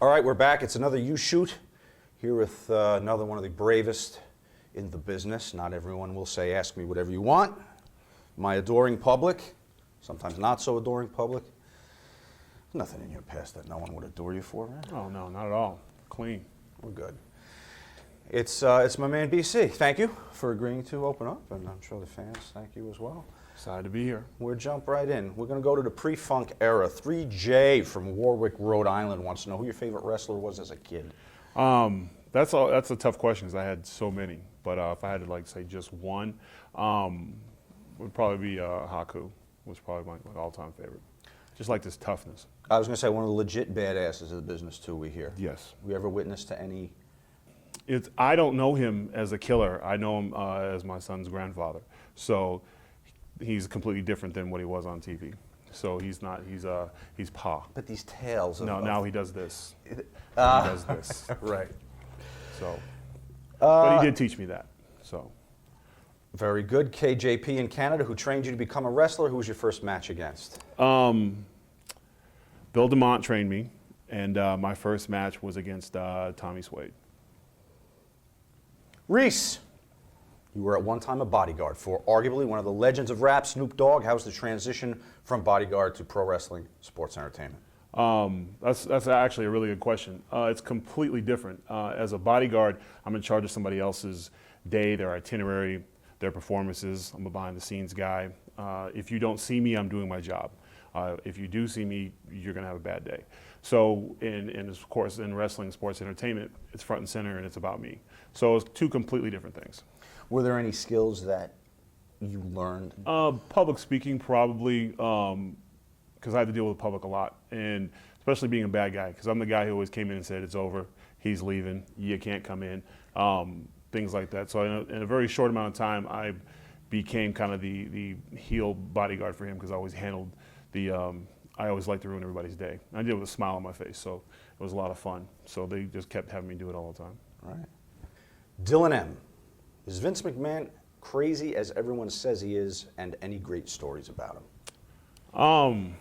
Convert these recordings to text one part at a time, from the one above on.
All right, we're back. It's another YouShoot here with another one of the bravest in the business. Not everyone will say, ask me whatever you want. My adoring public, sometimes not so adoring public. Nothing in your past that no one would adore you for, man. Oh, no, not at all. Clean. We're good. It's my man BC. Thank you for agreeing to open up, and I'm sure the fans thank you as well. Excited to be here. We'll jump right in. We're going to go to the pre-funk era. 3J from Warwick, Rhode Island wants to know who your favorite wrestler was as a kid. That's a tough question because I had so many. But if I had to say just one, would probably be Haku. Was probably my all-time favorite. Just like this toughness. I was going to say one of the legit badasses of the business too. We hear. Yes. We ever witnessed to any? I don't know him as a killer. I know him as my son's grandfather. So he's completely different than what he was on TV. So he's not. He's Pa. But these tales. Now he does this. He does this. Right. So. But he did teach me that. So. Very good. KJP in Canada, who trained you to become a wrestler. Who was your first match against? Bill DeMont trained me, and my first match was against Tommy Suede. Reese, you were at one time a bodyguard for arguably one of the legends of rap, Snoop Dogg. How's the transition from bodyguard to pro wrestling sports entertainment? That's actually a really good question. It's completely different. As a bodyguard, I'm in charge of somebody else's day, their itinerary, their performances. I'm a behind-the-scenes guy. If you don't see me, I'm doing my job. If you do see me, you're going to have a bad day. So, and of course, in wrestling, sports entertainment, it's front and center, and it's about me. So it's two completely different things. Were there any skills that you learned? Public speaking, probably, because I had to deal with the public a lot, and especially being a bad guy, because I'm the guy who always came in and said, it's over, he's leaving, you can't come in, things like that. So in a very short amount of time, I became kind of the heel bodyguard for him, because I always handled I always liked to ruin everybody's day. I did it with a smile on my face, so it was a lot of fun. So they just kept having me do it all the time. All right. Dylan M. Is Vince McMahon crazy as everyone says he is, and any great stories about him?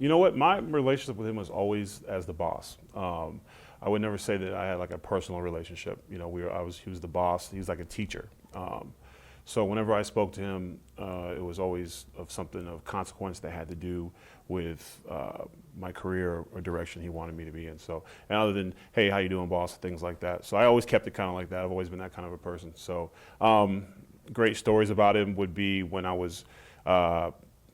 You know what? My relationship with him was always as the boss. I would never say that I had a personal relationship. You know, he was the boss. He was like a teacher. So whenever I spoke to him, it was always of something of consequence that had to do with my career or direction he wanted me to be in. So, and other than, hey, how you doing, boss, things like that. So I always kept it kind of like that. I've always been that kind of a person. So great stories about him would be when I was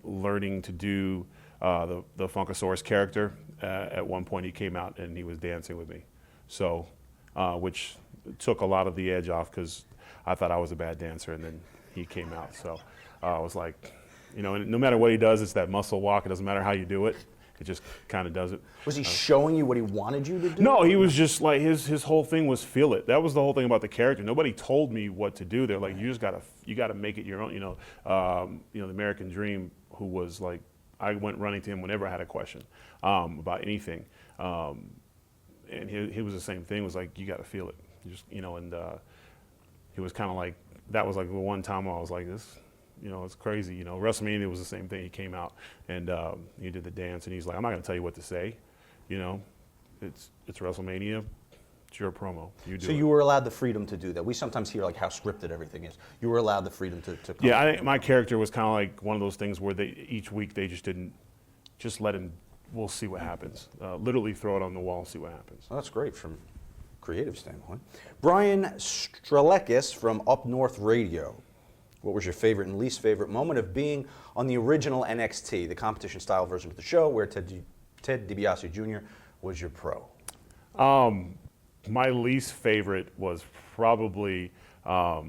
learning to do the Funkasaurus character. At one point he came out and he was dancing with me. So, which took a lot of the edge off, because I thought I was a bad dancer, and then he came out. So I was like, you know, and no matter what he does, it's that muscle walk. It doesn't matter how you do it. It just kind of does it. Was he showing you what he wanted you to do? No, he was just like, his whole thing was feel it. That was the whole thing about the character. Nobody told me what to do. They're like, you just gotta make it your own. You know, the American Dream, who was like, I went running to him whenever I had a question about anything. And he was the same thing. It was like, you got to feel it. You just, you know, and he was kind of like, that was like the one time I was like, this, you know, it's crazy. You know, WrestleMania was the same thing. He came out and he did the dance, and he's like, I'm not going to tell you what to say. You know, it's WrestleMania. It's your promo. You do. So you were allowed the freedom to do that. We sometimes hear like how scripted everything is. You were allowed the freedom to come. Yeah, I think my character was kind of like one of those things where each week they just didn't, just let him, we'll see what happens. Literally throw it on the wall and see what happens. Well, that's great from a creative standpoint. Brian Strelekis from Up North Radio. What was your favorite and least favorite moment of being on the original NXT, the competition-style version of the show, where Ted DiBiase Jr. was your pro? My least favorite was probably the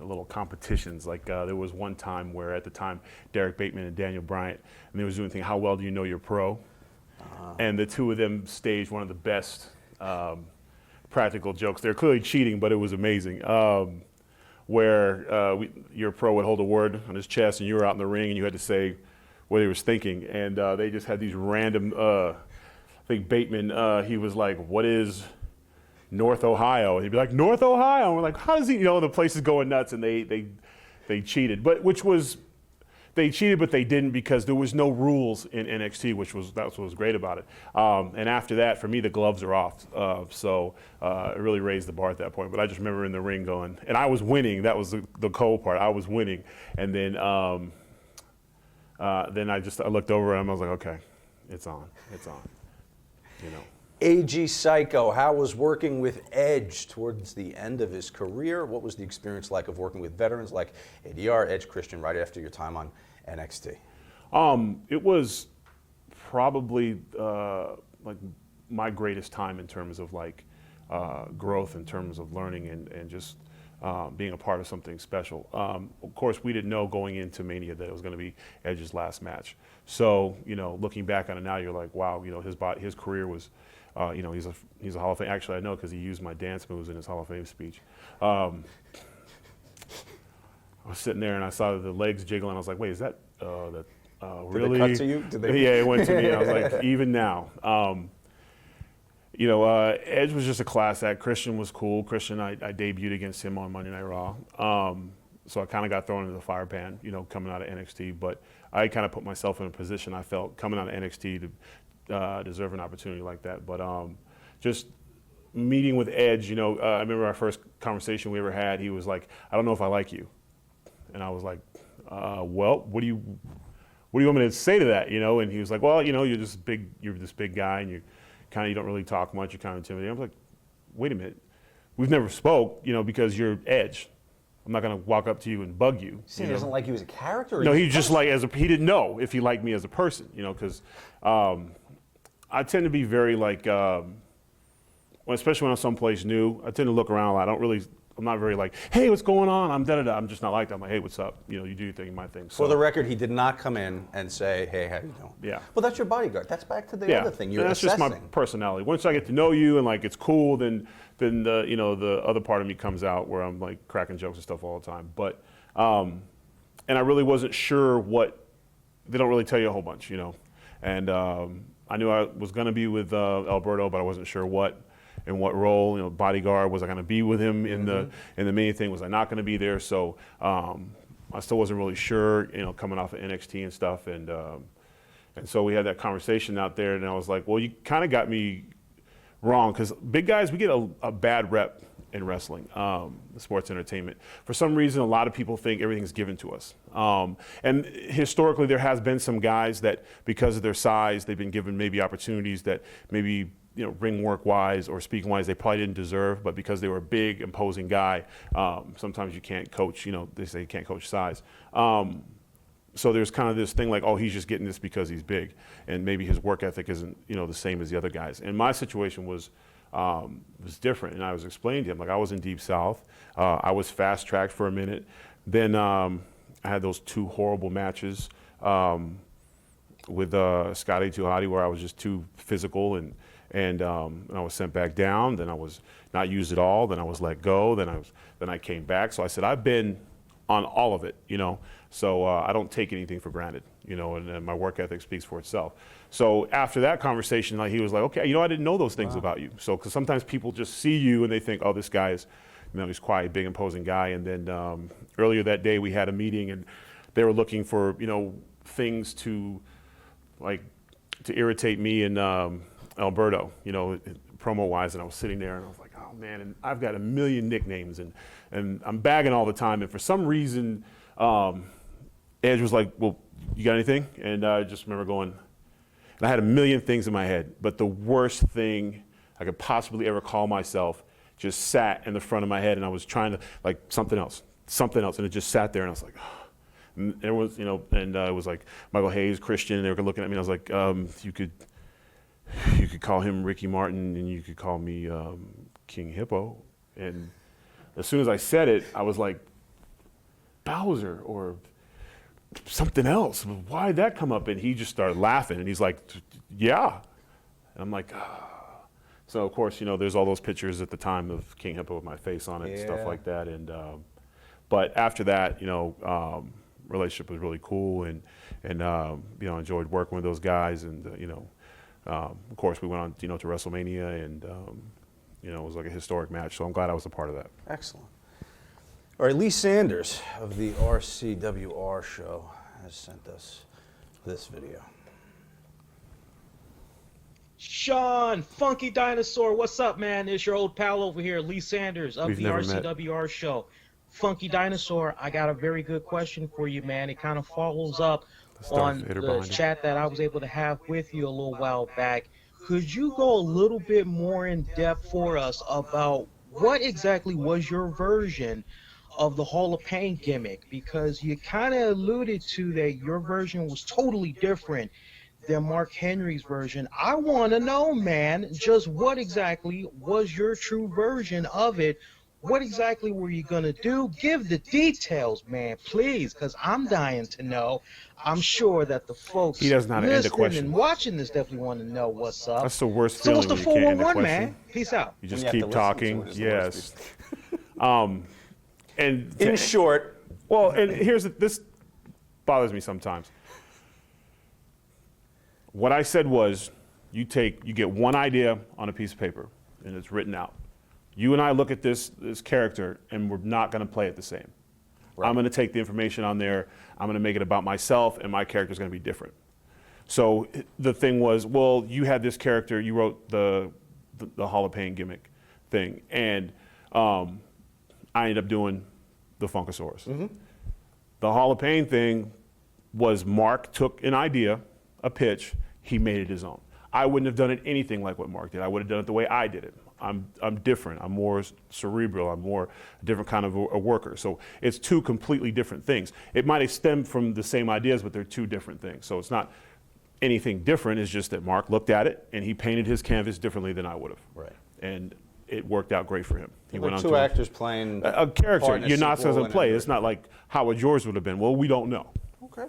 little competitions. Like there was one time where at the time Derek Bateman and Daniel Bryant, and they was doing the thing, how well do you know your pro? And the two of them staged one of the best practical jokes. They're clearly cheating, but it was amazing. Where your pro would hold a word on his chest, and you were out in the ring, and you had to say what he was thinking. And they just had these random. I think Bateman, he was like, "What is North Ohio?" And he'd be like, "North Ohio." And we're like, "How does he?" You know, the place is going nuts, and they cheated, but which was they cheated, but they didn't because there was no rules in NXT, that's what was great about it. And after that, for me, the gloves are off. So it really raised the bar at that point. But I just remember in the ring going, and I was winning. That was the cold part. I was winning, and then I looked over and I was like, okay, it's on. You know. AG Psycho, how was working with Edge towards the end of his career? What was the experience like of working with veterans like ADR, Edge, Christian, right after your time on NXT? It was probably like my greatest time in terms of like growth, in terms of learning and just being a part of something special. Of course, we didn't know going into Mania that it was going to be Edge's last match. So, you know, looking back on it now, you're like, wow, you know, his career was. You know, he's a Hall of Fame. Actually, I know because he used my dance moves in his Hall of Fame speech. I was sitting there and I saw the legs jiggling. I was like, wait, is that really? Did it cut to you? Did they? Yeah, it went to me. I was like, even now. You know, Edge was just a class act. Christian was cool. Christian, I debuted against him on Monday Night Raw. So I kind of got thrown into the fire pan, you know, coming out of NXT. But I kind of put myself in a position I felt coming out of NXT to deserve an opportunity like that. But just meeting with Edge, you know, I remember our first conversation we ever had. He was like, "I don't know if I like you," and I was like, "Well, what do you want me to say to that?" You know, and he was like, "Well, you know, you're this big guy, and you don't really talk much. You're kind of intimidating." I was like, "Wait a minute, we've never spoke, you know, because you're Edge. I'm not going to walk up to you and bug you." So he doesn't like you as a character? No, he just like he didn't know if he liked me as a person, you know, because I tend to be very like, especially when I'm someplace new, I tend to look around a lot. I'm not very like, hey, what's going on? I'm da-da-da. I'm just not like that. I'm like, hey, what's up? You know, you do your thing, my thing. So, for the record, he did not come in and say, hey, how you doing? Yeah. Well, that's your bodyguard. That's back to the other thing. You're that's assessing. just my personality. Once I get to know you and like it's cool, then the, you know, the other part of me comes out where I'm like cracking jokes and stuff all the time. But and I really wasn't sure what. They don't really tell you a whole bunch, you know, and I knew I was going to be with Alberto, but I wasn't sure what and what role. You know, Bodyguard, was I going to be with him in the main thing? Was I not going to be there? So I still wasn't really sure. You know, coming off of NXT and stuff, and so we had that conversation out there, and I was like, well, you kind of got me wrong because big guys, we get a bad rep in wrestling, sports entertainment. For some reason, a lot of people think everything's given to us. And historically, there has been some guys that, because of their size, they've been given maybe opportunities that maybe, you know, ring work wise or speaking wise, they probably didn't deserve, but because they were a big, imposing guy, sometimes you can't coach, you know, they say you can't coach size. So there's kind of this thing like, oh, he's just getting this because he's big, and maybe his work ethic isn't, you know, the same as the other guys. And my situation was different, and I was explaining to him, like, I was in Deep South, I was fast tracked for a minute, then I had those 2 horrible matches with Scotty Too Hotty where I was just too physical, and I was sent back down. Then I was not used at all. Then I was let go. Then I came back. So I said, I've been on all of it, you know. So I don't take anything for granted, you know, and my work ethic speaks for itself. So after that conversation, like, he was like, okay, you know, I didn't know those things about you. So, because sometimes people just see you and they think, oh, this guy is, you know, he's quiet, big, imposing guy. And then earlier that day we had a meeting and they were looking for, you know, things to irritate me and Alberto, you know, promo-wise. And I was sitting there and I was like, oh man, and I've got a million nicknames and I'm bagging all the time. And for some reason, Edge was like, well, you got anything? And I just remember going, and I had a million things in my head, but the worst thing I could possibly ever call myself just sat in the front of my head, and I was trying to, like, something else, and it just sat there, and I was like, oh. And everyone's, you know, and it was like Michael Hayes, Christian, and they were looking at me, and I was like, you could call him Ricky Martin, and you could call me King Hippo. And as soon as I said it, I was like, Bowser or something else. Why'd that come up? And he just started laughing, and he's like, yeah. And I'm like, ah. So of course, you know, there's all those pictures at the time of King Hippo with my face on it and stuff like that. And but after that, you know, relationship was really cool, and you know, enjoyed working with those guys. And you know, of course, we went on, you know, to WrestleMania, and you know, it was like a historic match. So I'm glad I was a part of that. Excellent. All right, Lee Sanders of the RCWR show has sent us this video. Sean, Funky Dinosaur, what's up, man? It's your old pal over here, Lee Sanders of We've the never met. RCWR show. Funky Dinosaur, I got a very good question for you, man. It kind of follows up on the chat that I was able to have with you a little while back. Could you go a little bit more in depth for us about what exactly was your version of the Hall of Pain gimmick? Because you kind of alluded to that your version was totally different than Mark Henry's version. I want to know, man, just what exactly was your true version of it? What exactly were you going to do? Give the details, man, please, because I'm dying to know. I'm sure that the folks He doesn't know how to end a listening question. and watching this definitely want to know what's up. That's the worst So feeling it's the when you can't end a 411, question. man. Peace out. You just When you have keep to listen talking. to it, it's the worst Yes. And In short, well, and this bothers me sometimes. What I said was, you get one idea on a piece of paper, and it's written out. You and I look at this character, and we're not going to play it the same. Right. I'm going to take the information on there. I'm going to make it about myself, and my character's going to be different. So the thing was, well, you had this character. You wrote the Hall of Pain gimmick thing, and I ended up doing the Funkasaurus. Mm-hmm. The Hall of Pain thing was Mark took an idea, a pitch, he made it his own. I wouldn't have done it anything like what Mark did. I would have done it the way I did it. I'm different. I'm more cerebral. I'm more a different kind of a worker. So it's two completely different things. It might have stemmed from the same ideas, but they're two different things. So it's not anything different. It's just that Mark looked at it and he painted his canvas differently than I would have. Right. And it worked out great for him. He like went on two to actors playing a character. part in a You're not sequel supposed to and play. then- It's not like how would yours would have been. Well, we don't know. Okay.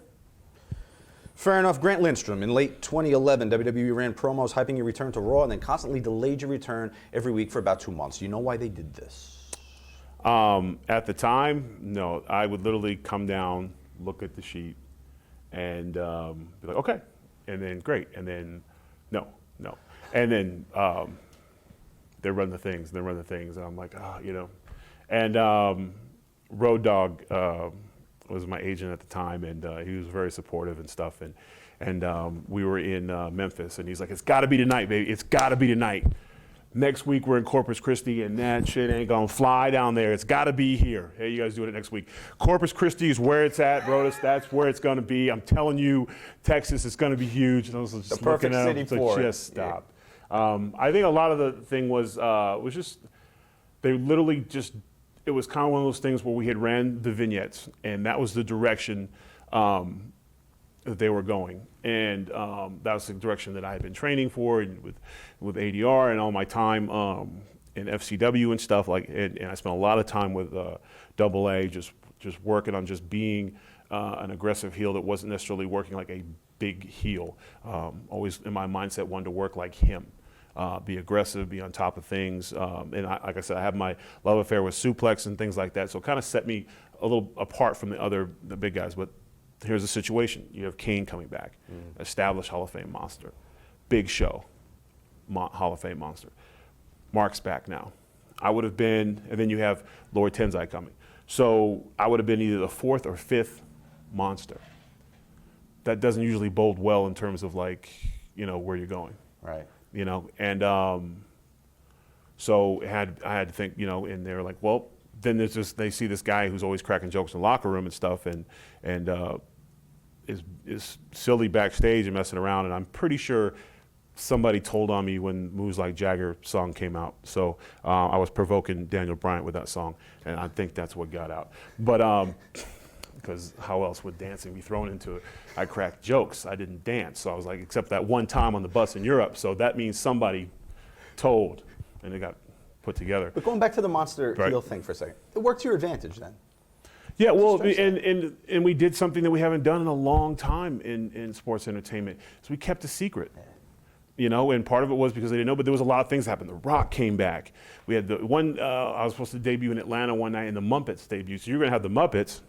Fair enough. Grant Lindstrom, in late 2011, WWE ran promos hyping your return to Raw and then constantly delayed your return every week for about 2 months. Do you know why they did this? At the time, no. I would literally come down, look at the sheet, and be like, okay. And then, great. And then, no. And then they run the things, and I'm like, And Road Dogg was my agent at the time, and he was very supportive and stuff. And we were in Memphis, and he's like, it's got to be tonight, baby. It's got to be tonight. Next week we're in Corpus Christi, and that shit ain't gonna fly down there. It's got to be here. Hey, you guys doing it next week. Corpus Christi is where it's at, Brodus. That's where it's gonna be. I'm telling you, Texas is gonna be huge. And I was just The perfect looking at city him, for it. just stop. I think a lot of the thing was just they literally just. It was kind of one of those things where we had ran the vignettes, and that was the direction that they were going, and that was the direction that I had been training for, and with ADR and all my time in FCW and stuff and I spent a lot of time with AA, just working on just being an aggressive heel that wasn't necessarily working like a big heel. Always in my mindset, wanted to work like him. Be aggressive, be on top of things, and like I said, I have my love affair with suplex and things like that. So it kind of set me a little apart from the big guys. But here's the situation: you have Kane coming back, established Hall of Fame monster, big show, Hall of Fame monster. Mark's back now. I would have been, and then you have Lord Tensai coming. So I would have been either the fourth or fifth monster. That doesn't usually bode well in terms of where you're going. Right. And so I had to think, and they were like, well, then there's just, they see this guy who's always cracking jokes in the locker room and stuff, and is silly backstage and messing around, and I'm pretty sure somebody told on me when Moves Like Jagger song came out, so I was provoking Daniel Bryant with that song, and I think that's what got out. But because how else would dancing be thrown into it? I cracked jokes. I didn't dance. So I was like, except that one time on the bus in Europe. So that means somebody told, and it got put together. But going back to the monster Right. heel thing for a second, it worked to your advantage then. Yeah, well, Just and we did something that we haven't done in a long time in sports entertainment. So we kept a secret. And part of it was because they didn't know, but there was a lot of things that happened. The Rock came back. We had the one, I was supposed to debut in Atlanta one night, and the Muppets debuted. So you're going to have the Muppets.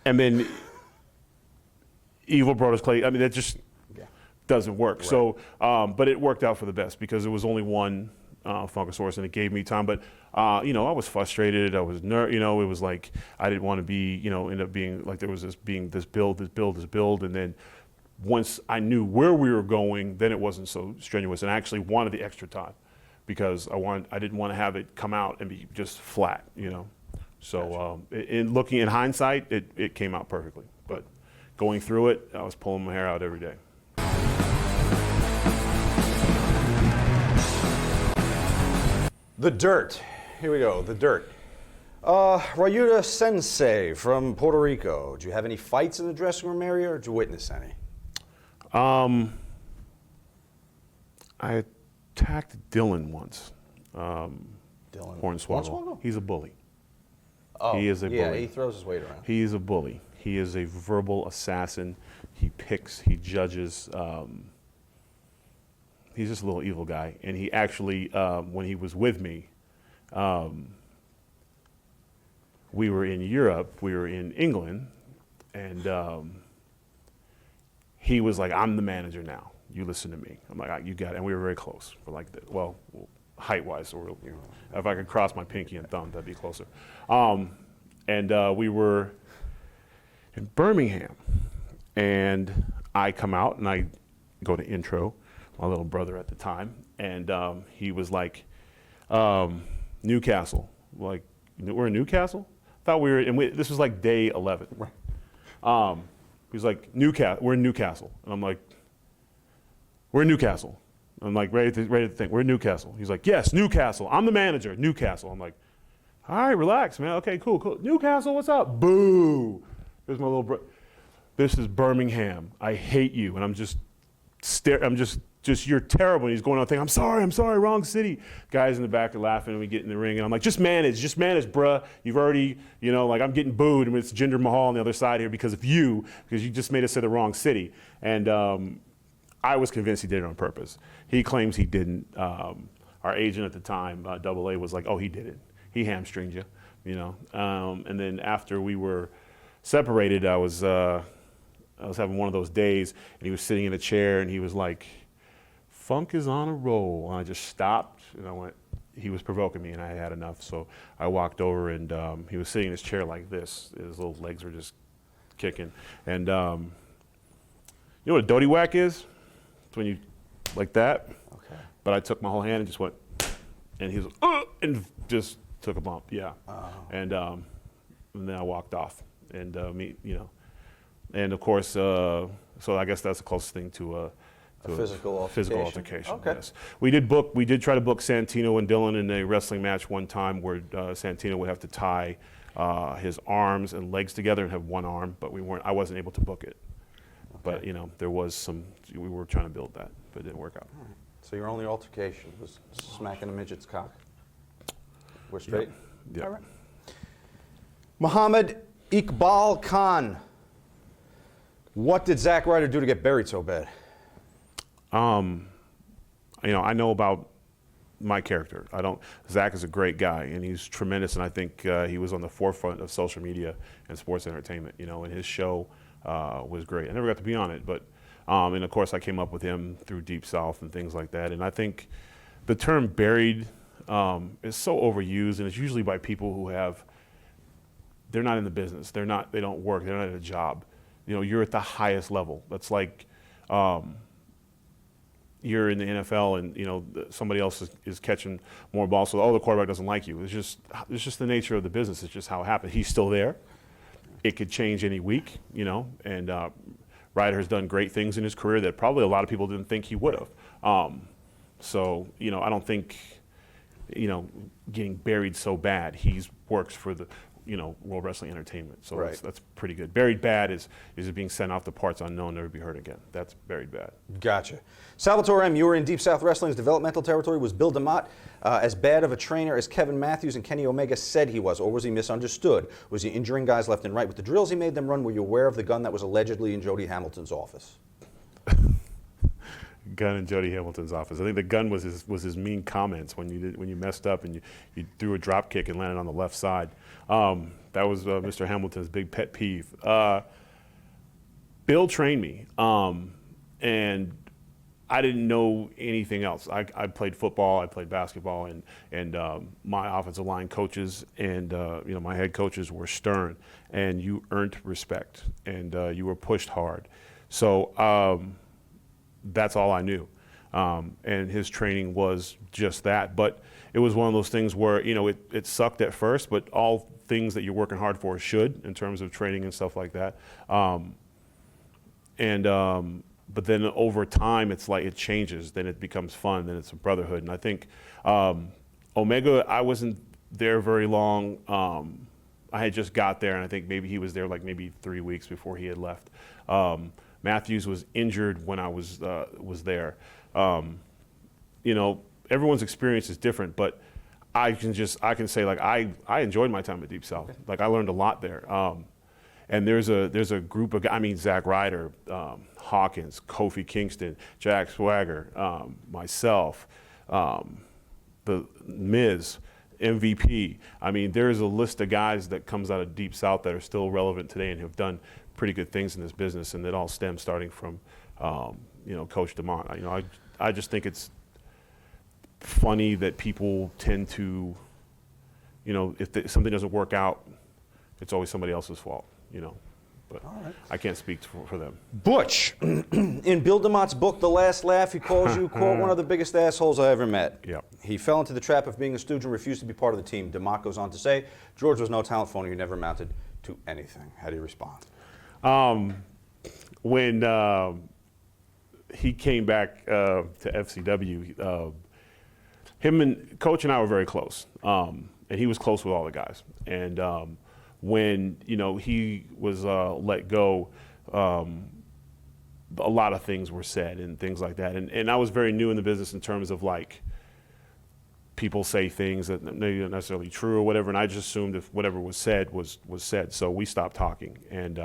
And then Evil Brodus Clay. I mean, that just doesn't work. Right. So, but it worked out for the best because there was only one Funkasaurus, and it gave me time. But I was frustrated. I was it was like I didn't want to be, end up being like there was this build, and then once I knew where we were going, then it wasn't so strenuous, and I actually wanted the extra time because I didn't want to have it come out and be just flat, So in hindsight, it came out perfectly. But going through it, I was pulling my hair out every day. The Dirt. Here we go, The Dirt. Ryuta Sensei from Puerto Rico. Did you have any fights in the dressing room area, or did you witness any? I attacked Dylan once. Dylan Hornswoggle. He's a bully. Oh, he is a bully. Yeah, he throws his weight around. He is a bully. He is a verbal assassin. He picks, he judges. He's just a little evil guy. And he actually, when he was with me, we were in Europe, we were in England, and he was like, I'm the manager now. You listen to me. I'm like, you got it. And we were very close. For like, height-wise, so if I could cross my pinky and thumb, that'd be closer. And we were in Birmingham, and I come out and I go to intro, my little brother at the time, and he was like, Newcastle. Like, we're in Newcastle? Thought we were, and this was like day 11. Right. He was like, Newcastle, we're in Newcastle. And I'm like, we're in Newcastle. I'm like, ready to think, we're in Newcastle. He's like, yes, Newcastle. I'm the manager, Newcastle. I'm like, all right, relax, man. Okay, cool. Newcastle, what's up? Boo. There's my little brother. This is Birmingham. I hate you. And I'm just you're terrible. And he's going on thinking, I'm sorry, wrong city. Guys in the back are laughing, and we get in the ring, and I'm like, just manage, bruh. You've already, I'm getting booed, and it's Jinder Mahal on the other side here because you just made us say the wrong city. And I was convinced he did it on purpose. He claims he didn't. Our agent at the time, AA, was like, oh, he did it. He hamstringed you, And then after we were separated, I was having one of those days, and he was sitting in a chair, and he was like, Funk is on a roll. And I just stopped, and I went, he was provoking me, and I had enough. So I walked over, and he was sitting in his chair like this. His little legs were just kicking. And you know what a dodie whack is? It's when you, like that. Okay. But I took my whole hand and just went, and he was, and just took a bump, yeah. Oh. And then I walked off, and and of course, so I guess that's the closest thing to a physical altercation. Okay. Yes, we did try to book Santino and Dylan in a wrestling match one time where Santino would have to tie his arms and legs together and have one arm, but I wasn't able to book it. Okay. But there was we were trying to build that, but it didn't work out. All right. So your only altercation was smacking a midget's cock? We're straight? Yeah. All right. Muhammad Iqbal Khan. What did Zack Ryder do to get buried so bad? I know about my character. Zack is a great guy, and he's tremendous, and I think he was on the forefront of social media and sports entertainment, and his show was great. I never got to be on it, but, and of course I came up with him through Deep South and things like that, and I think the term buried is so overused, and it's usually by people who they're not in the business, they don't work, they're not at a job. You're at the highest level. That's like, you're in the NFL and somebody else is catching more balls, so the quarterback doesn't like you. It's just the nature of the business. It's just how it happened. He's still there. It could change any week, and Ryder has done great things in his career that probably a lot of people didn't think he would have. So I don't think getting buried so bad. He works for the World Wrestling Entertainment, so right. that's pretty good. Buried bad is it being sent off to parts unknown, never be heard again. That's buried bad. Gotcha. Salvatore M., you were in Deep South Wrestling's developmental territory. Was Bill DeMott as bad of a trainer as Kevin Matthews and Kenny Omega said he was, or was he misunderstood? Was he injuring guys left and right with the drills he made them run? Were you aware of the gun that was allegedly in Jody Hamilton's office? Gun in Jody Hamilton's office. I think the gun was his mean comments when you messed up and you threw a drop kick and landed on the left side. That was Mr. Hamilton's big pet peeve. Bill trained me, and I didn't know anything else. I played football, I played basketball, and my offensive line coaches and my head coaches were stern, and you earned respect, and you were pushed hard. So that's all I knew, and his training was just that. But it was one of those things where it sucked at first, but all things that you're working hard for should, in terms of training and stuff like that. But then over time, it's like it changes. Then it becomes fun. Then it's a brotherhood. And I think Omega, I wasn't there very long. I had just got there, and I think maybe he was there like maybe 3 weeks before he had left. Matthews was injured when I was there. Everyone's experience is different, but I can say like I enjoyed my time at Deep South. Like I learned a lot there. And there's a group of guys, Zack Ryder, Hawkins, Kofi Kingston, Jack Swagger, myself, the Miz, MVP. I mean, there's a list of guys that comes out of Deep South that are still relevant today and have done pretty good things in this business, and it all stems starting from, Coach DeMont. I just think it's funny that people tend to, if something doesn't work out, it's always somebody else's fault. But right. I can't speak for them. Butch, in Bill DeMott's book, The Last Laugh, he calls you, quote, one of the biggest assholes I ever met. Yep. He fell into the trap of being a stooge and refused to be part of the team. DeMott goes on to say, George was no talent phony who never amounted to anything. How do you respond? When he came back to FCW, him and Coach and I were very close, and he was close with all the guys. And when he was let go, a lot of things were said and things like that. And I was very new in the business in terms of like people say things that maybe not necessarily true or whatever, and I just assumed if whatever was said was said. So we stopped talking, and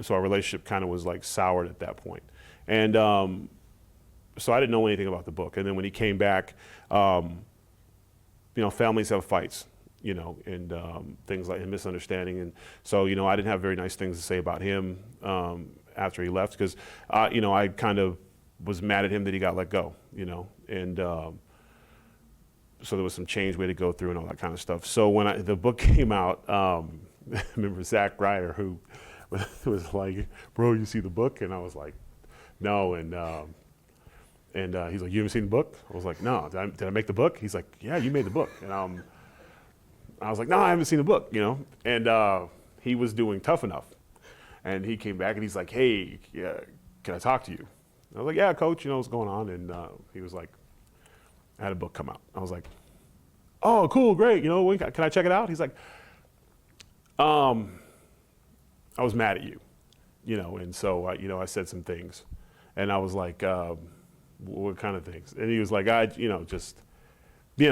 so our relationship kind of was like soured at that point. And so I didn't know anything about the book. And then when he came back, families have fights. And things like misunderstanding. And so, I didn't have very nice things to say about him after he left because, I kind of was mad at him that he got let go, and so there was some change we had to go through and all that kind of stuff. So when the book came out, I remember Zack Ryder, who was like, bro, you see the book? And I was like, no. And he's like, you haven't seen the book? I was like, no. Did I make the book? He's like, yeah, you made the book. And I was like, no, I haven't seen the book, And he was doing Tough Enough. And he came back and he's like, hey, yeah, can I talk to you? I was like, yeah, coach, what's going on? And he was like, I had a book come out. I was like, oh, cool, great. Can I check it out? He's like, I was mad at you, and so, I said some things. And I was like, what kind of things? And he was like, and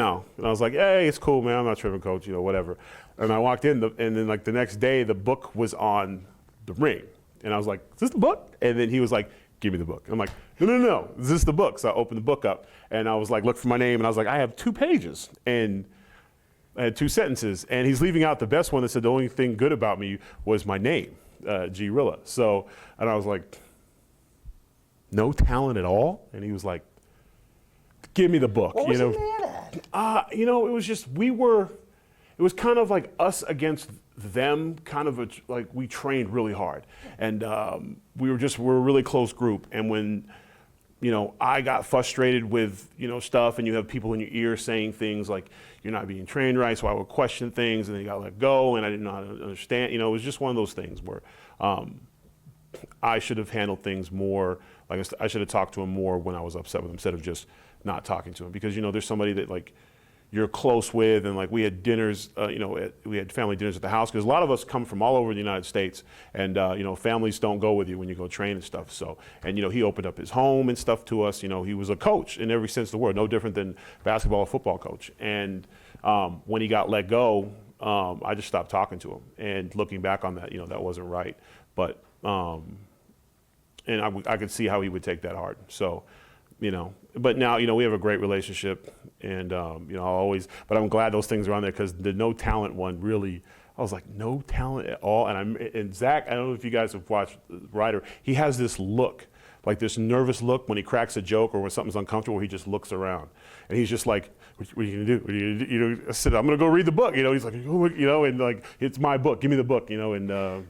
I was like, hey, it's cool, man. I'm not tripping, coach, whatever. And I walked in, and then like the next day, the book was on the ring. And I was like, is this the book? And then he was like, give me the book. I'm like, no, is this the book? So I opened the book up, and I was like, look for my name, and I was like, I have 2 pages. And I had 2 sentences, and he's leaving out the best one that said the only thing good about me was my name, G. Rilla. So, and I was like, no talent at all? And he was like, give me the book. What was he mad at? It was just, it was kind of like us against them, kind of like we trained really hard. And we're a really close group. And when, I got frustrated with, stuff, and you have people in your ear saying things like, you're not being trained right, so I would question things, and then you got let go, and I didn't know how to understand. It was just one of those things where I should have handled things more, like I should have talked to him more when I was upset with him instead of just not talking to him, because there's somebody that like you're close with, and like we had dinners, we had family dinners at the house because a lot of us come from all over the United States, and families don't go with you when you go train and stuff. So, and he opened up his home and stuff to us. He was a coach in every sense of the word, no different than basketball or football coach. And when he got let go, I just stopped talking to him. And looking back on that, that wasn't right. But and I could see how he would take that hard. So. But now, we have a great relationship, and, I'll always, but I'm glad those things are on there because the no talent one really, I was like, no talent at all. And Zach, I don't know if you guys have watched Ryder, he has this look like this nervous look when he cracks a joke or when something's uncomfortable. He just looks around, and he's just like, "What are you gonna do? What are you gonna do?" You know, I said, "I'm gonna go read the book." You know, he's like, "Oh, you know," and like, "It's my book. Give me the book." You know, and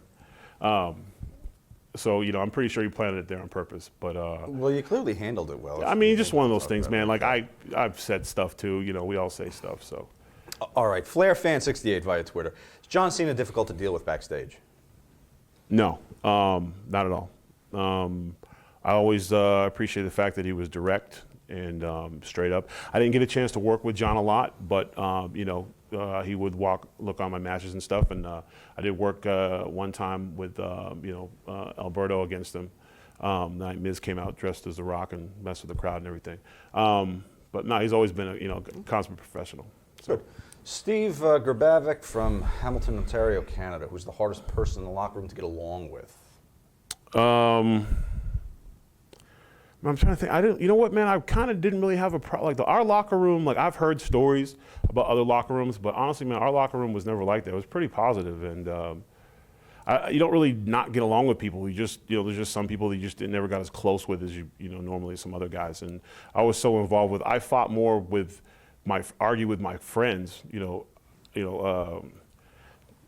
so you know, I'm pretty sure he planted it there on purpose. But Well, you clearly handled it well. I mean, just one of those things, man. Like I've said stuff too. You know, we all say stuff. So All right, Flair fan 68 via Twitter. Is John Cena difficult to deal with backstage? no, not at all. I always appreciate the fact that he was direct and straight up. I didn't get a chance to work with John a lot, but you know, he would look on my matches and stuff, and I did work one time with you know, Alberto against him. Night Miz came out dressed as The Rock and messed with the crowd and everything. But no, he's always been a, you know, consummate professional. So. Good. Steve Grbavic from Hamilton, Ontario, Canada. Who's the hardest person in the locker room to get along with? I'm trying to think. You know what, man? I kind of didn't really have a problem. Like our locker room, like I've heard stories about other locker rooms, but honestly, man, our locker room was never like that. It was pretty positive, and you don't really not get along with people. You just, you know, there's just some people that you just never got as close with as you know, normally some other guys. And I was so involved with. I fought more with argue with my friends. You know.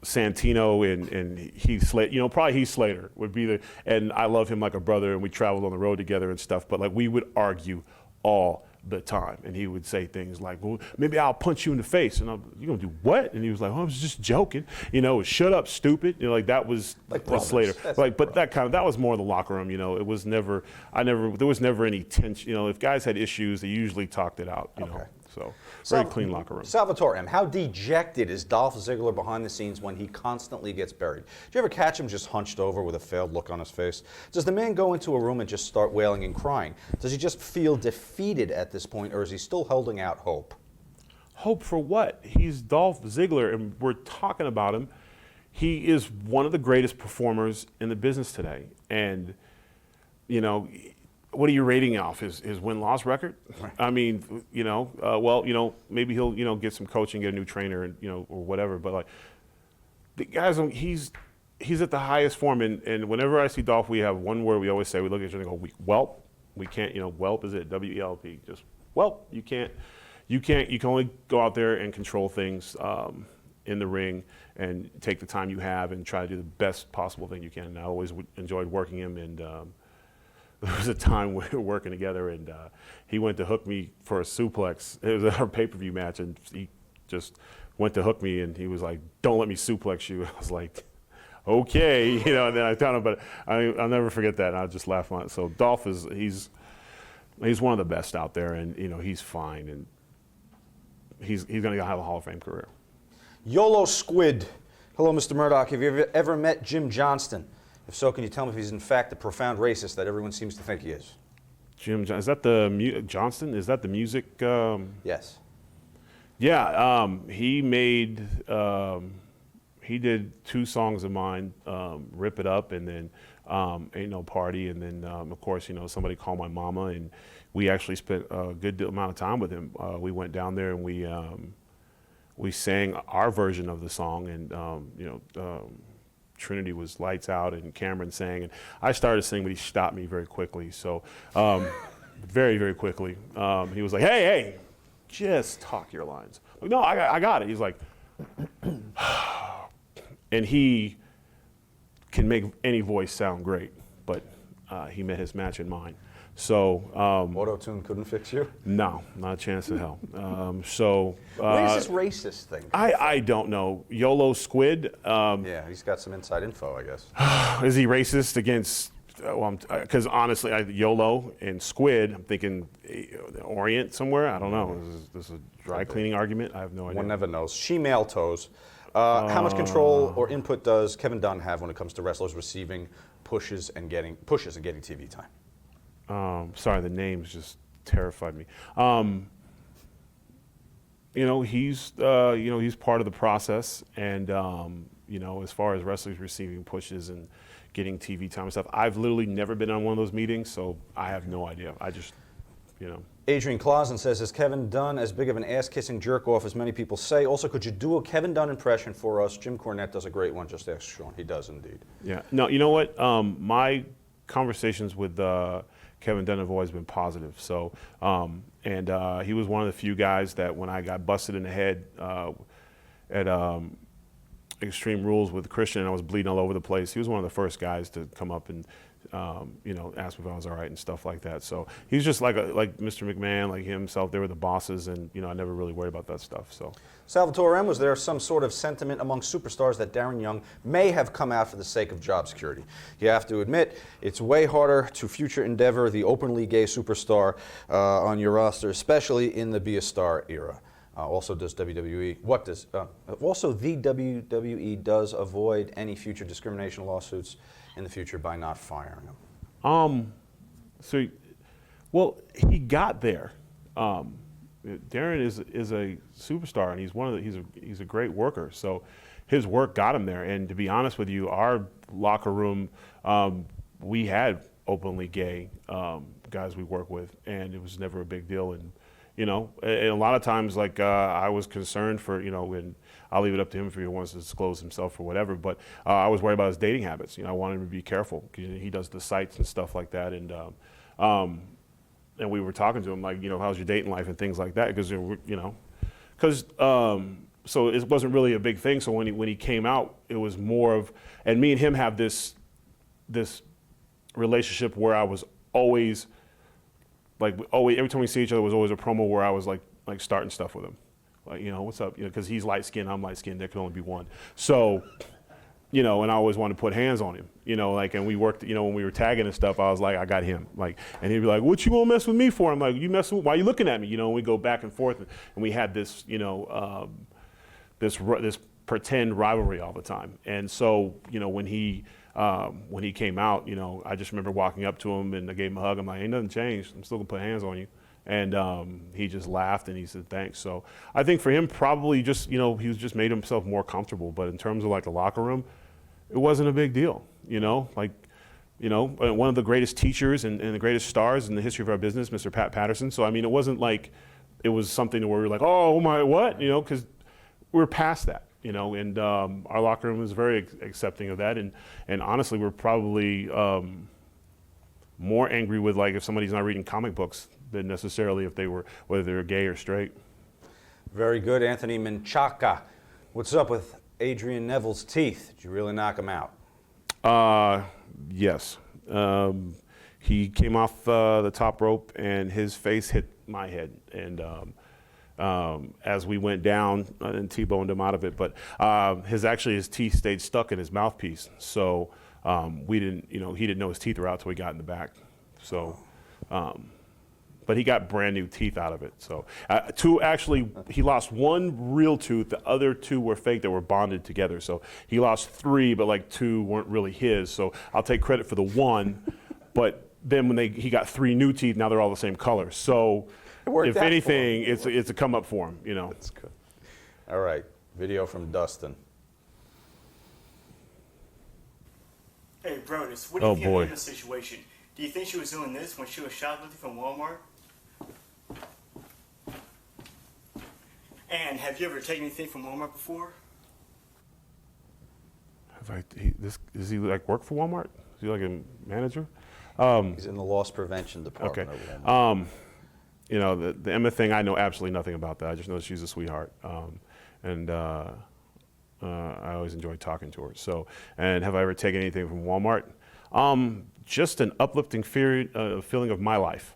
Santino and Heath Slater, you know, probably Heath Slater would be the, and I love him like a brother, and we traveled on the road together and stuff, but like we would argue all the time, and he would say things like, well, maybe I'll punch you in the face, and you gonna do what? And he was like, oh, I was just joking, you know, shut up, stupid, you know, like that was like Slater. Like, but that was more the locker room, you know, it was never, there was never any tension, you know, if guys had issues, they usually talked it out, you know. So, very clean locker room. Salvatore M., how dejected is Dolph Ziggler behind the scenes when he constantly gets buried? Do you ever catch him just hunched over with a failed look on his face? Does the man go into a room and just start wailing and crying? Does he just feel defeated at this point, or is he still holding out hope? Hope for what? He's Dolph Ziggler, and we're talking about him. He is one of the greatest performers in the business today. And, you know, what are you rating off? His win-loss record? I mean, you know, well, you know, maybe he'll, you know, get some coaching, get a new trainer, and you know, or whatever. But like, the guys, he's at the highest form. And whenever I see Dolph, we have one word we always say. We look at each other and go, "Welp." We can't, you know, whelp is it? W-E-L-P. Just whelp. You can only go out there and control things in the ring and take the time you have and try to do the best possible thing you can. And I always enjoyed working him, and there was a time we were working together, and he went to hook me for a suplex. It was our pay-per-view match, and he just went to hook me, and he was like, "Don't let me suplex you." I was like, "Okay," you know. And then I told him, but I'll never forget that. And I just laugh on it. So Dolph he's one of the best out there, and you know, he's fine, and he's going to have a Hall of Fame career. YOLO Squid. Hello, Mr. Murdoch. Have you ever met Jim Johnston? If so, can you tell me if he's in fact the profound racist that everyone seems to think he is? Jim Johnston, is that the Johnston? Is that the music? Yes. Yeah, he made. He did 2 songs of mine, "Rip It Up" and then "Ain't No Party," and then of course, you know, "Somebody Call My Mama," and we actually spent a good amount of time with him. We went down there and we sang our version of the song, and you know. Trinity was lights out, and Cameron sang, and I started singing, but he stopped me very quickly. So, very, very quickly, he was like, "Hey, just talk your lines." I'm like, no, I got it. He's like, and he can make any voice sound great, but he met his match in mine. So Auto-tune couldn't fix you? No, not a chance in hell. Where's this racist thing? I don't know. YOLO Squid. Yeah, he's got some inside info, I guess. Is he racist against? Because honestly, YOLO and Squid, I'm thinking Orient somewhere. I don't know. This is a dry cleaning argument. I have no idea. One never knows. She-male toes. How much control or input does Kevin Dunn have when it comes to wrestlers receiving pushes and getting TV time? Sorry, the names just terrified me. You know, he's part of the process, and you know, as far as wrestlers receiving pushes and getting TV time and stuff, I've literally never been on one of those meetings, so I have no idea. I just, you know. Adrian Clausen says, is Kevin Dunn as big of an ass-kissing jerk-off as many people say? Also, could you do a Kevin Dunn impression for us? Jim Cornette does a great one. Just ask Sean. He does indeed. Yeah. No, you know what? My conversations with Kevin Dunn have always been positive. So, he was one of the few guys that when I got busted in the head at Extreme Rules with Christian, and I was bleeding all over the place, he was one of the first guys to come up and ask me if I was all right and stuff like that. So he's just like Mr. McMahon, like himself. They were the bosses, and I never really worried about that stuff. So, Salvatore M., was there some sort of sentiment among superstars that Darren Young may have come out for the sake of job security? You have to admit, it's way harder to future endeavor the openly gay superstar on your roster, especially in the Be a Star era. Also, does WWE, also the WWE does avoid any future discrimination lawsuits in the future by not firing him? Well, he got there. Darren is a superstar, and he's a great worker. So his work got him there. And to be honest with you, our locker room, we had openly gay guys we work with, and it was never a big deal. And and a lot of times, like I was concerned for, and I'll leave it up to him if he wants to disclose himself or whatever. But I was worried about his dating habits. I wanted him to be careful. He does the sites and stuff like that, and we were talking to him like, how's your dating life and things like that, because so it wasn't really a big thing. So when he came out, it was more of, and me and him have this relationship where I was always. Every time we see each other was always a promo where I was like starting stuff with him, like what's up, because he's light skinned, I'm light skinned, there can only be one. So, and I always wanted to put hands on him, and we worked, when we were tagging and stuff, I was like, I got him, and he'd be like, what you gonna mess with me for? I'm like, why you looking at me? And we go back and forth, and we had this, this pretend rivalry all the time. And so, when he came out, I just remember walking up to him and I gave him a hug. I'm like, ain't nothing changed. I'm still gonna put hands on you. And he just laughed and he said, thanks. So I think for him, probably just, he was just made himself more comfortable. But in terms of like the locker room, it wasn't a big deal, one of the greatest teachers and the greatest stars in the history of our business, Mr. Pat Patterson. So, I mean, it wasn't like it was something where we were like, oh my, what, because we're past that. And our locker room was very accepting of that, and honestly, we're probably more angry with if somebody's not reading comic books than necessarily whether they're gay or straight. Very good, Anthony Menchaca. What's up with Adrian Neville's teeth? Did you really knock him out? Yes. He came off the top rope and his face hit my head, and as we went down and T-boned him out of it, but his teeth stayed stuck in his mouthpiece, so he didn't know his teeth were out till he got in the back. So, but he got brand new teeth out of it. So he lost one real tooth. The other two were fake that were bonded together. So he lost three, but 2 weren't really his. So I'll take credit for the one, but then when he got 3 new teeth, now they're all the same color. So. If anything, it's a come up for him, That's good. All right, video from Dustin. Hey, Brodus, what do you think of this situation? Do you think she was doing this when she was shoplifting from Walmart? And have you ever taken anything from Walmart before? Does he work for Walmart? Is he a manager? He's in the loss prevention department. Okay. The Emma thing, I know absolutely nothing about that. I just know she's a sweetheart, and I always enjoy talking to her. So, and have I ever taken anything from Walmart? Just an uplifting feeling of my life.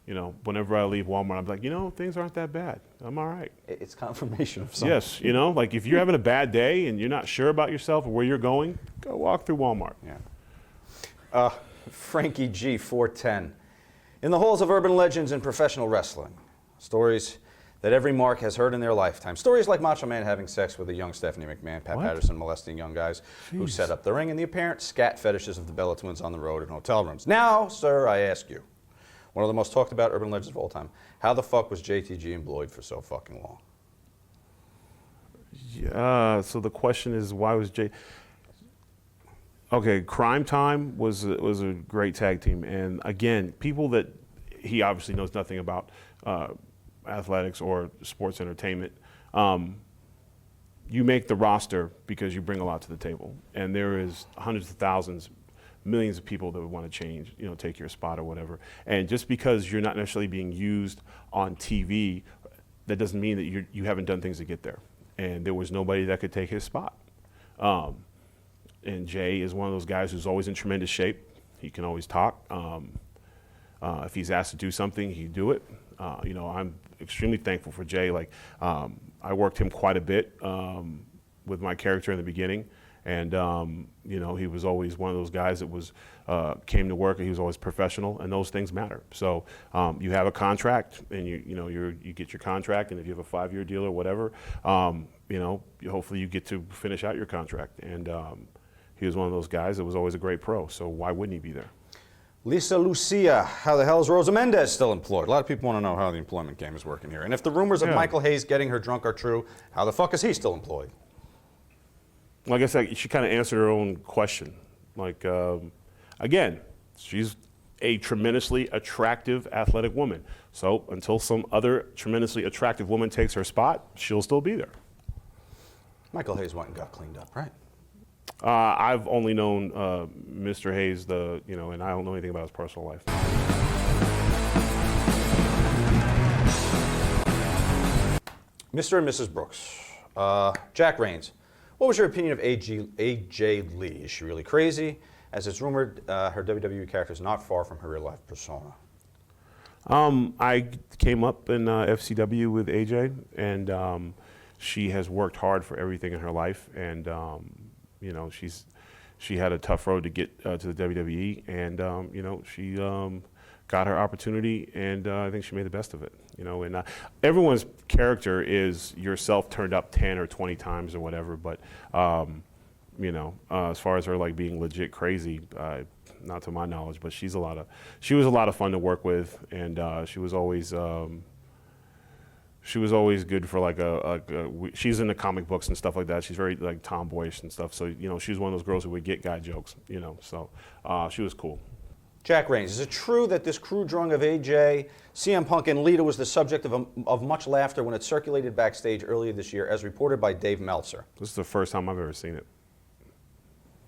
Whenever I leave Walmart, I'm like, things aren't that bad. I'm all right. It's confirmation of something. Yes, if you're having a bad day and you're not sure about yourself or where you're going, go walk through Walmart. Yeah. Frankie G 410. In the halls of urban legends in professional wrestling, stories that every mark has heard in their lifetime. Stories like Macho Man having sex with a young Stephanie McMahon, Pat Patterson molesting young guys who set up the ring, and the apparent scat fetishes of the Bella Twins on the road in hotel rooms. Now, sir, I ask you, one of the most talked about urban legends of all time, how the fuck was JTG employed for so fucking long? Yeah, so the question is, why was Okay, Crime Time was a great tag team, and again, people that he obviously knows nothing about athletics or sports entertainment. You make the roster because you bring a lot to the table, and there is hundreds of thousands, millions of people that would want to change, take your spot or whatever. And just because you're not necessarily being used on TV, that doesn't mean that you haven't done things to get there. And there was nobody that could take his spot. And Jay is one of those guys who's always in tremendous shape. He can always talk. If he's asked to do something, he'd do it. I'm extremely thankful for Jay. I worked him quite a bit with my character in the beginning. And, he was always one of those guys that was came to work, and he was always professional, and those things matter. So you have a contract, and you get your contract, and if you have a 5-year deal or whatever, hopefully you get to finish out your contract. And he was one of those guys that was always a great pro, so why wouldn't he be there? Lisa Lucia, how the hell is Rosa Mendez still employed? A lot of people want to know how the employment game is working here. And if the rumors of Michael Hayes getting her drunk are true, how the fuck is he still employed? Well, I guess she kind of answered her own question. Again, she's a tremendously attractive, athletic woman. So until some other tremendously attractive woman takes her spot, she'll still be there. Michael Hayes went and got cleaned up, right? I've only known Mr. Hayes, and I don't know anything about his personal life. Mr. and Mrs. Brooks. Jack Reigns. What was your opinion of AJ Lee? Is she really crazy? As it's rumored, her WWE character is not far from her real-life persona. I came up in FCW with AJ, and she has worked hard for everything in her life, and she had a tough road to get to the WWE, and she got her opportunity, and I think she made the best of it. And everyone's character is yourself turned up 10 or 20 times or whatever, but as far as her being legit crazy, not to my knowledge, but she was a lot of fun to work with, and she was always good for she's in the comic books and stuff like that. She's very tomboyish and stuff. So she was one of those girls who would get guy jokes. So she was cool. Jack Reigns, is it true that this crew drawing of AJ, CM Punk, and Lita was the subject of much laughter when it circulated backstage earlier this year, as reported by Dave Meltzer? This is the first time I've ever seen it.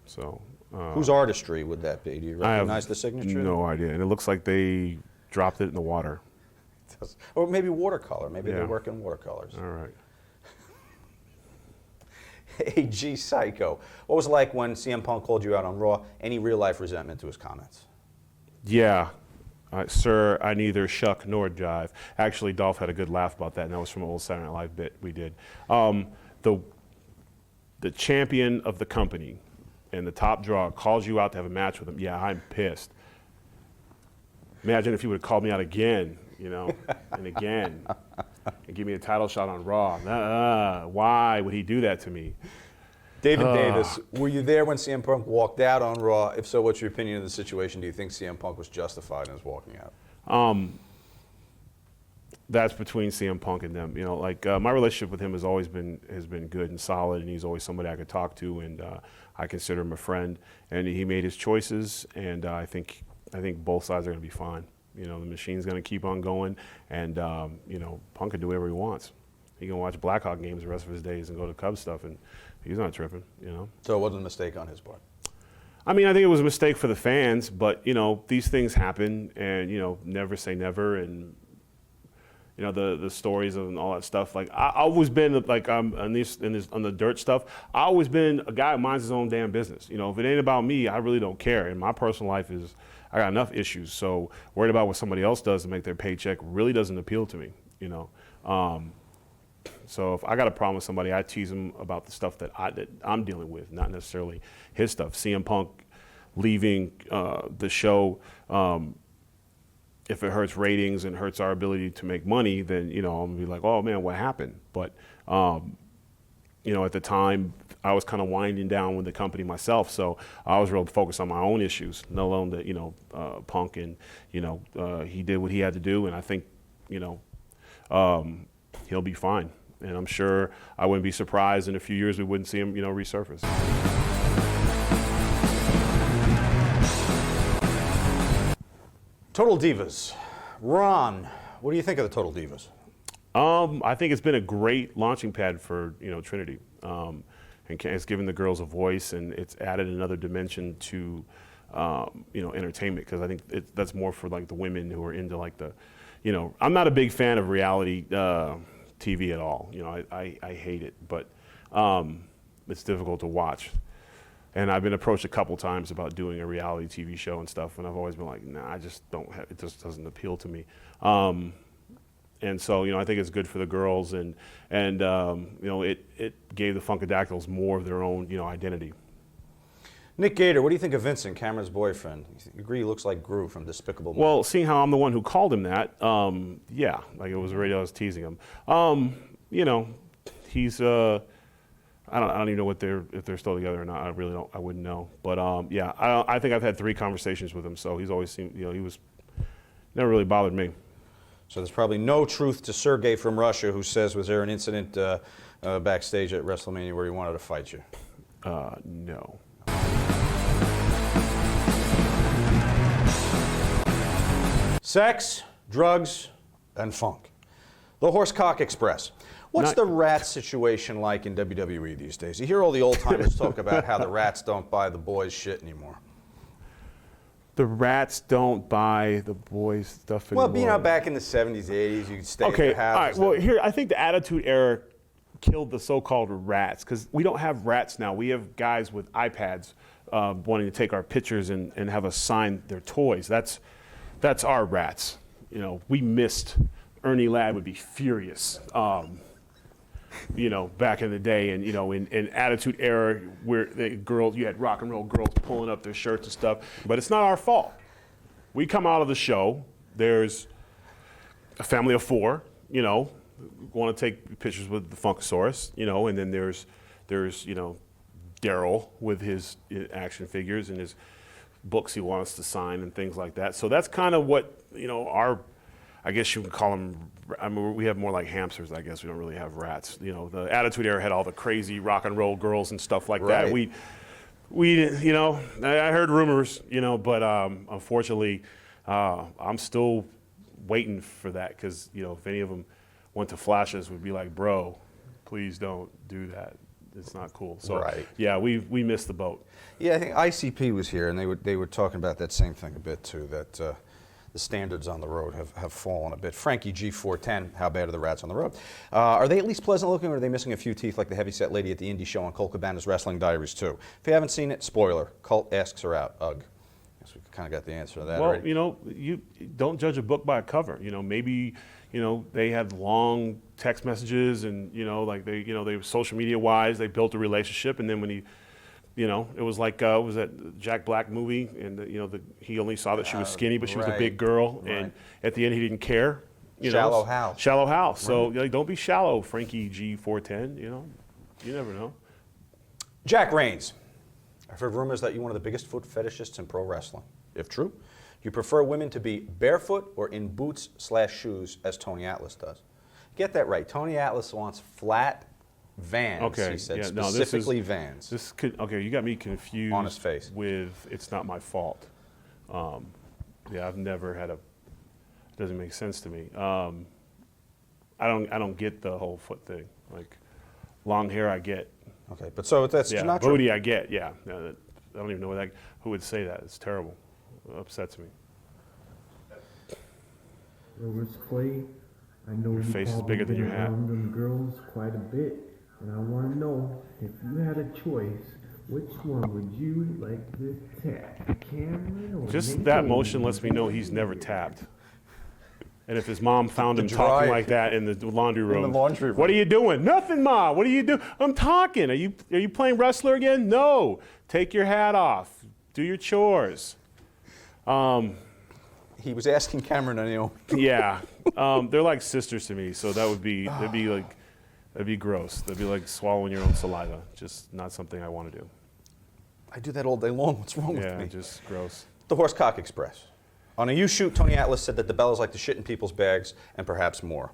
So. Whose artistry would that be? Do you recognize the signature? No idea. And it looks like they dropped it in the water. Or maybe watercolor. Maybe they work in watercolors. All right. AG Psycho. What was it like when CM Punk called you out on Raw? Any real-life resentment to his comments? Yeah. Sir, I neither shuck nor jive. Actually, Dolph had a good laugh about that, and that was from an old Saturday Night Live bit we did. The champion of the company and the top draw calls you out to have a match with him. Yeah, I'm pissed. Imagine if he would have called me out again, and again, and give me a title shot on Raw. Why would he do that to me? David Davis, were you there when CM Punk walked out on Raw? If so, what's your opinion of the situation? Do you think CM Punk was justified in his walking out? That's between CM Punk and them. My relationship with him has been good and solid, and he's always somebody I could talk to, and I consider him a friend. And he made his choices, and I think both sides are going to be fine. The machine's going to keep on going, and Punk can do whatever he wants. He can watch Blackhawk games the rest of his days and go to Cubs stuff, and he's not tripping. So it wasn't a mistake on his part. I mean, I think it was a mistake for the fans, but these things happen, and never say never, and the stories and all that stuff. I always been on the dirt stuff. I always been a guy who minds his own damn business. If it ain't about me, I really don't care. And my personal life I got enough issues. So worried about what somebody else does to make their paycheck really doesn't appeal to me. So if I got a problem with somebody, I tease them about the stuff that I'm dealing with, not necessarily his stuff. CM Punk leaving the show. If it hurts ratings and hurts our ability to make money, then, I'm going to be like, oh, man, what happened? But, at the time, I was kind of winding down with the company myself, so I was real focused on my own issues, let alone that, Punk, and, he did what he had to do, and I think, he'll be fine. And I'm sure I wouldn't be surprised in a few years we wouldn't see him, resurface. Total Divas. Ron, what do you think of the Total Divas? I think it's been a great launching pad for Trinity, and it's given the girls a voice, and it's added another dimension to entertainment, because I think that's more for like the women who are into like the, I'm not a big fan of reality TV at all. I hate it, but it's difficult to watch. And I've been approached a couple times about doing a reality TV show and stuff, and I've always been like, nah, I just don't have, it just doesn't appeal to me. And so, I think it's good for the girls, and it gave the Funkadactyls more of their own, identity. Nick Gator, what do you think of Vincent, Cameron's boyfriend? You agree he looks like Gru from Despicable Me? Well, seeing how I'm the one who called him that, yeah, like it was already, I was teasing him. He's, I don't even know if they're still together or not. I really don't. I wouldn't know. But yeah, I think I've had 3 conversations with him, so he's always seemed, he was never really bothered me. So there's probably no truth to Sergey from Russia, who says, was there an incident backstage at WrestleMania where he wanted to fight you? No. Sex, drugs, and funk. The Horsecock Express. What's the rat situation like in WWE these days? You hear all the old timers talk about how the rats don't buy the boys' shit anymore. The rats don't buy the boys' stuff anymore. Well, back in the 70s, 80s, you could stay at your house. All right. Well, here, I think the Attitude Era killed the so-called rats, because we don't have rats now. We have guys with iPads wanting to take our pictures and have us sign their toys. That's our rats. We missed. Ernie Ladd would be furious. Back in the day, and in Attitude Era, where you had rock and roll girls pulling up their shirts and stuff. But it's not our fault. We come out of the show. There's a family of 4. Want to take pictures with the Funkasaurus. And then there's Daryl with his action figures and his books he wants us to sign and things like that. So that's kind of what our. I guess you can call them, we have more like hamsters, I guess. We don't really have rats. The Attitude Era had all the crazy rock and roll girls and stuff like that. We I heard rumors, but unfortunately, I'm still waiting for that, because, if any of them went to Flashes, we'd be like, bro, please don't do that. It's not cool. So, yeah, we missed the boat. Yeah, I think ICP was here, and they were talking about that same thing a bit, too, that the standards on the road have fallen a bit. Frankie G410, how bad are the rats on the road? Are they at least pleasant looking, or are they missing a few teeth like the heavyset lady at the indie show on Colt Cabana's Wrestling Diaries 2? If you haven't seen it, spoiler, Colt asks her out. Ugh. Guess we kind of got the answer to that already. Well, you don't judge a book by a cover. Maybe, they had long text messages, and, they social media wise, they built a relationship, and then when he, it was like, was that Jack Black movie, and he only saw that she was skinny, but she was a big girl, and at the end he didn't care. Shallow house. Shallow house. So don't be shallow, Frankie G410. You never know. Jack Reigns. I've heard rumors that you're one of the biggest foot fetishists in pro wrestling. If true, you prefer women to be barefoot or in boots/shoes, as Tony Atlas does. Get that right. Tony Atlas wants flat Vans, he said, specifically Vans. You got me confused on his face with It's Not My Fault. Yeah, I've never had it doesn't make sense to me. I don't get the whole foot thing. Like, long hair I get. Okay, but so that's not true. Booty I get, yeah. I don't even know who would say that. It's terrible. It upsets me. Rivers Clay, I know your face is bigger than your hat. Them girls quite a bit. And I want to know, if you had a choice, which one would you like to tap? Cameron or Just that motion lets me know he's never tapped. And if his mom found him talking like that in the laundry room. In the laundry room. What are you doing? Nothing, Ma. What are you doing? I'm talking. Are you playing wrestler again? No. Take your hat off. Do your chores. He was asking Cameron and Naomi. Yeah. They're like sisters to me, so that'd be gross. That'd be like swallowing your own saliva. Just not something I want to do. I do that all day long. What's wrong with me? Yeah, just gross. The Horsecock Express. On a YouShoot, Tony Atlas said that the Bellas like to shit in people's bags and perhaps more.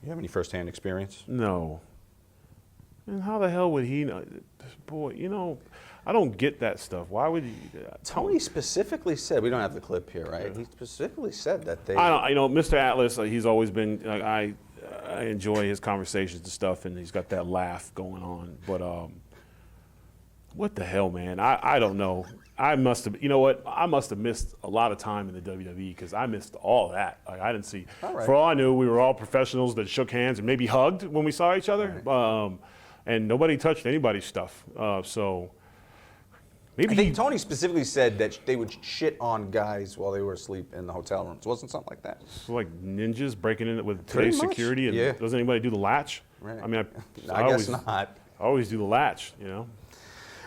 You have any first-hand experience? No. And how the hell would he know? Boy, I don't get that stuff. Why would you do that? Tony specifically said, we don't have the clip here, right? Yeah. He specifically said that they... Mr. Atlas, he's always been, I enjoy his conversations and stuff, and he's got that laugh going on. But What the hell, man? I don't know. I must have, you know what? I must have missed a lot of time in the WWE because I missed all that. Like, I didn't see. For all I knew, we were all professionals that shook hands and maybe hugged when we saw each other. And nobody touched anybody's stuff. So maybe I think Tony specifically said that they would shit on guys while they were asleep in the hotel rooms. Wasn't something like that? So like ninjas breaking in with today's security, and doesn't anybody do the latch? Right. I mean, I guess not. I always do the latch, you know.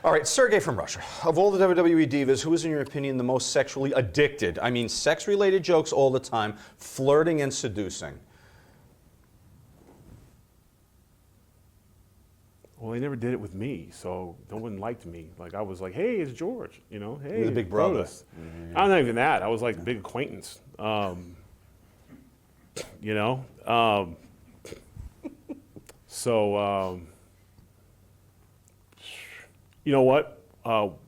All right, Sergey from Russia. Of all the WWE divas, who is, in your opinion, the most sexually addicted? I mean, sex-related jokes all the time, flirting and seducing. Well, they never did it with me, so no one liked me. Like, I was like, hey, it's George, you know. Hey, You're the big brother. Mm-hmm. I'm not even that. I was like a big acquaintance, you know. You know what?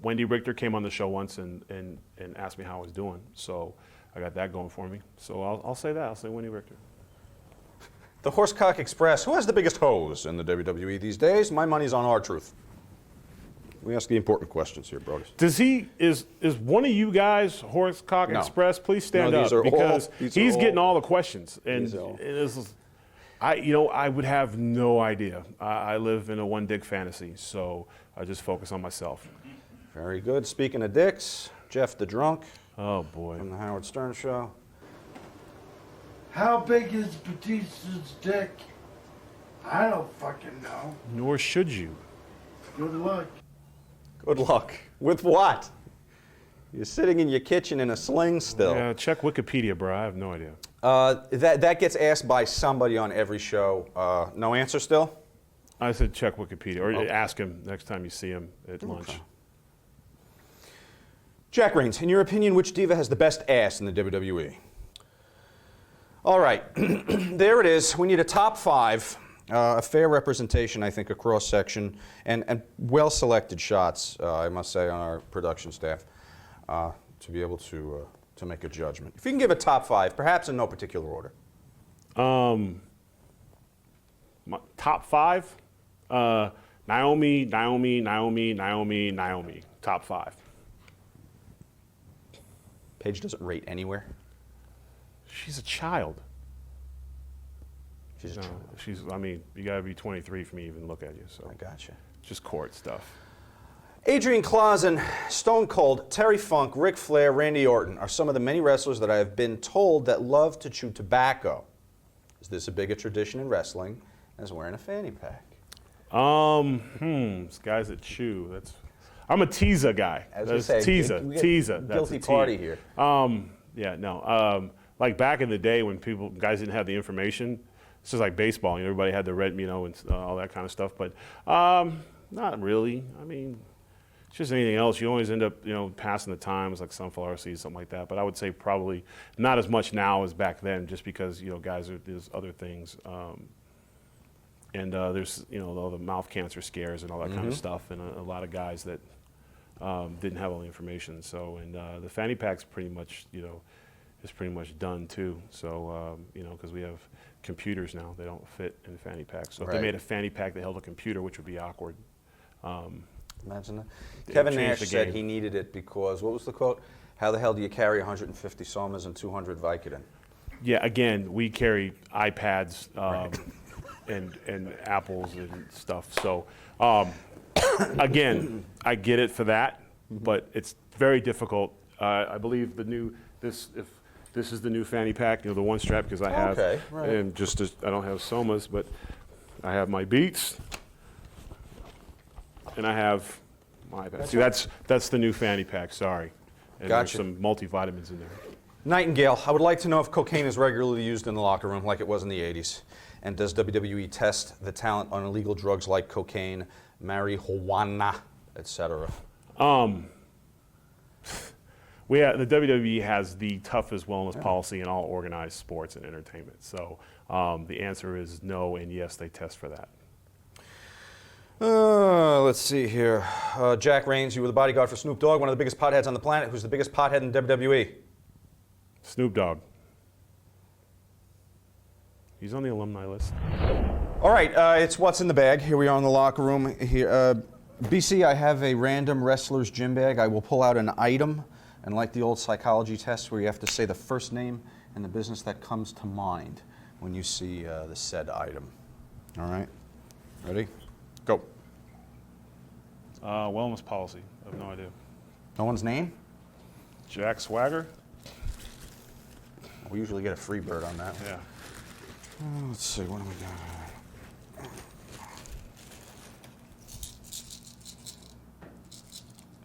Wendy Richter came on the show once and asked me how I was doing. So I got that going for me. So I'll say that. I'll say Wendy Richter. The Horsecock Express. Who has the biggest hose in the WWE these days? My money's on R-Truth. We ask the important questions here, Brodus. Is one of you guys Horsecock Express? Please stand up because he's getting all the questions. And I would have no idea. I live in a one dick fantasy, so I just focus on myself. Very good. Speaking of dicks, Jeff the Drunk. Oh boy. From the Howard Stern Show. How big is Batista's dick? I don't fucking know. Nor should you. Good luck. Good luck. With what? You're sitting in your kitchen in a sling still. Yeah, check Wikipedia, bro. I have no idea. That gets asked by somebody on every show. No answer still? I said check Wikipedia, or ask him next time you see him at lunch. Jack Reigns, in your opinion, which diva has the best ass in the WWE? All right, there it is. We need a top 5, a fair representation, I think, a cross-section, and well-selected shots, I must say, on our production staff to be able to make a judgment. If you can give a top 5, perhaps in no particular order. My top 5? Naomi. Top 5. Paige doesn't rate anywhere. She's a child. She's a child. I mean, you gotta be 23 for me to even look at you. So I gotcha. Just court stuff. Adrian Clausen, Stone Cold, Terry Funk, Ric Flair, Randy Orton are some of the many wrestlers that I have been told that love to chew tobacco. Is this a bigger tradition in wrestling as wearing a fanny pack? Guys that chew. I'm a teaser guy. As we say, teaser. Guilty party here. Like back in the day when guys didn't have the information. It's just like baseball. Everybody had the red, and all that kind of stuff. But not really. I mean, it's just anything else. You always end up, passing the time. It's like sunflower seeds, something like that. But I would say probably not as much now as back then, just because guys there's other things. And there's all the mouth cancer scares and all that kind of stuff, and a lot of guys that didn't have all the information. So the fanny pack's pretty much is pretty much done too. So because we have computers now, they don't fit in fanny packs. So if they made a fanny pack that held a computer, which would be awkward. Imagine that. Kevin Nash said he needed it because, what was the quote? How the hell do you carry 150 Somas and 200 Vicodin? Yeah, again, we carry iPads and Apples and stuff. So again, I get it for that, but it's very difficult. I believe if this is the new fanny pack, the one strap, because I have, and I don't have Somas, but I have my Beats, and I have my iPad. See, that's the new fanny pack. Sorry, and there's some multivitamins in there. Nightingale, I would like to know if cocaine is regularly used in the locker room like it was in the 80s. And does WWE test the talent on illegal drugs like cocaine, marijuana, etc.? The WWE has the toughest wellness policy in all organized sports and entertainment. So the answer is no, and yes, they test for that. Let's see here. Jack Reigns, you were the bodyguard for Snoop Dogg, one of the biggest potheads on the planet. Who's the biggest pothead in WWE? Snoop Dogg. He's on the alumni list. All right, it's What's in the Bag. Here we are in the locker room. Here, BC, I have a random wrestler's gym bag. I will pull out an item, and like the old psychology test where you have to say the first name and the business that comes to mind when you see the said item. All right? Ready? Go. Wellness policy. I have no idea. No one's name? Jack Swagger? We usually get a free bird on that. Yeah. Let's see, what do we got?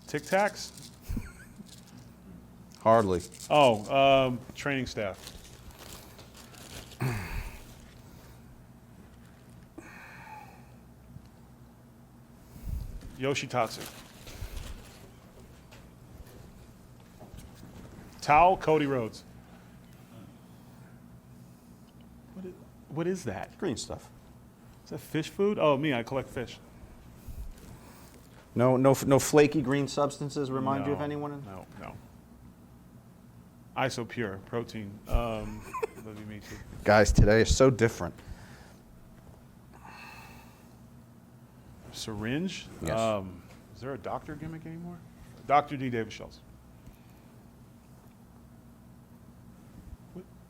Tic Tacs? Hardly. Oh, training staff. Yoshitatsu. Towel, Cody Rhodes. What is that? Green stuff. Is that fish food? Oh, me, I collect fish. No flaky green substances remind you of No, anyone? No. Isopure, protein. Love you, me too. Guys, today is so different. Syringe? Yes. Is there a doctor gimmick anymore? Dr. D. David Schultz.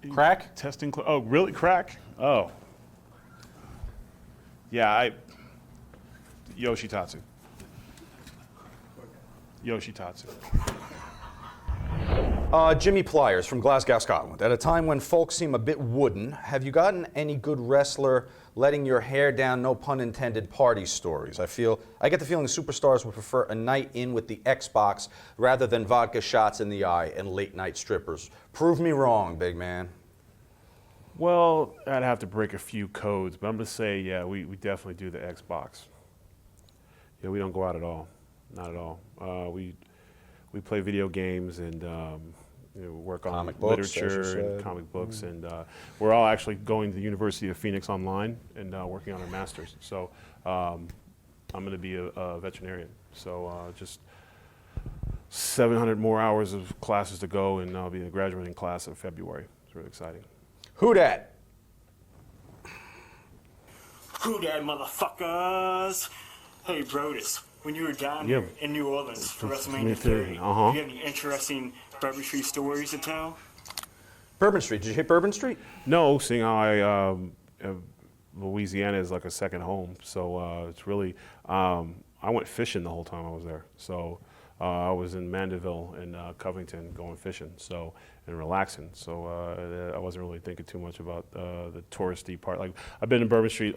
Crack? Testing. Oh, really? Crack? Oh. Yeah, Yoshitatsu. Yoshitatsu. Jimmy Pliers from Glasgow, Scotland. At a time when folks seem a bit wooden, have you gotten any good wrestler letting your hair down, no pun intended, party stories? I get the feeling superstars would prefer a night in with the Xbox rather than vodka shots in the eye and late night strippers. Prove me wrong, big man. Well, I'd have to break a few codes, but I'm going to say, yeah, we definitely do the Xbox. Yeah, we don't go out at all. Not at all. We play video games and work on Comic books, literature and comic books, and we're all actually going to the University of Phoenix online and working on our masters. So I'm going to be a veterinarian. So just 700 more hours of classes to go, and I'll be in the graduating class in February. It's really exciting. Who dat? Who dat, motherfuckers? Hey, Brodus, when you were down here in New Orleans for WrestleMania 30, do you have any interesting Bourbon Street stories to tell? Bourbon Street. Did you hit Bourbon Street? No, seeing how Louisiana is like a second home, so it's really, I went fishing the whole time I was there. So I was in Mandeville and Covington going fishing, and relaxing. So I wasn't really thinking too much about the touristy part. Like, I've been in Bourbon Street.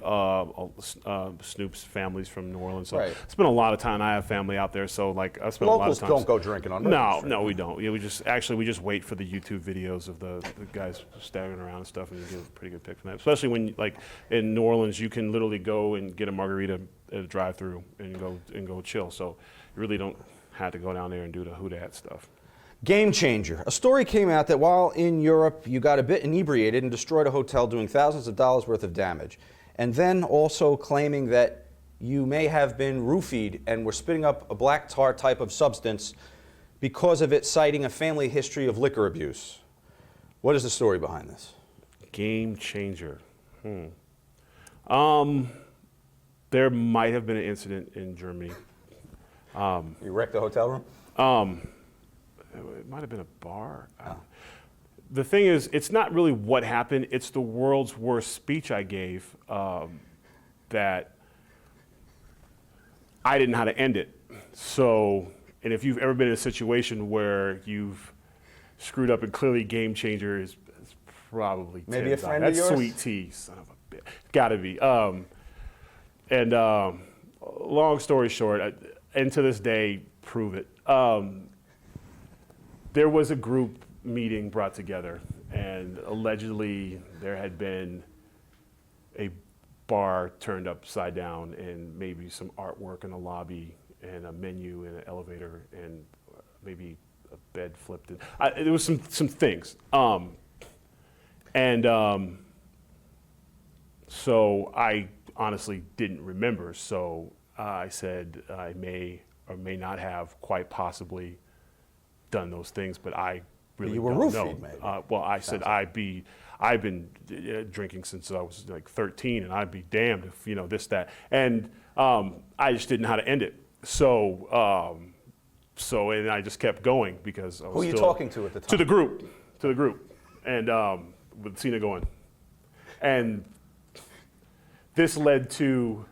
Snoop's family's from New Orleans, so Right. spent a lot of time. I have family out there, so like I spent a lot of Locals time. don't go drinking on Bourbon Street. No, we don't. Yeah, we just wait for the YouTube videos of the guys staggering around and stuff, and you get a pretty good pic from that. Especially when, like, in New Orleans, you can literally go and get a margarita at a drive-through and go chill. So you really don't have to go down there and do the who dat stuff. Game changer. A story came out that while in Europe, you got a bit inebriated and destroyed a hotel, doing thousands of dollars worth of damage. And then also claiming that you may have been roofied and were spitting up a black tar type of substance because of it, citing a family history of liquor abuse. What is the story behind this? Game changer. There might have been an incident in Germany. You wrecked the hotel room? It might have been a bar. The thing is, it's not really what happened. It's the world's worst speech I gave that I didn't know how to end it. So, and if you've ever been in a situation where you've screwed up and clearly game changer is probably Maybe a friend That's of yours? sweet tea, son of a bitch. Gotta be. Long story short, and to this day, prove it. There was a group meeting brought together, and allegedly there had been a bar turned upside down and maybe some artwork in the lobby and a menu and an elevator and maybe a bed flipped. There was some things. So I honestly didn't remember. So I said I may or may not have quite possibly done those things, but I really you were don't roofied, know. maybe. Well, I said I've been drinking since I was like 13, and I'd be damned if this, that, and I just didn't know how to end it. And I just kept going because I was Who are you still- talking to at the time? To the group, and with Cena going, and this led to.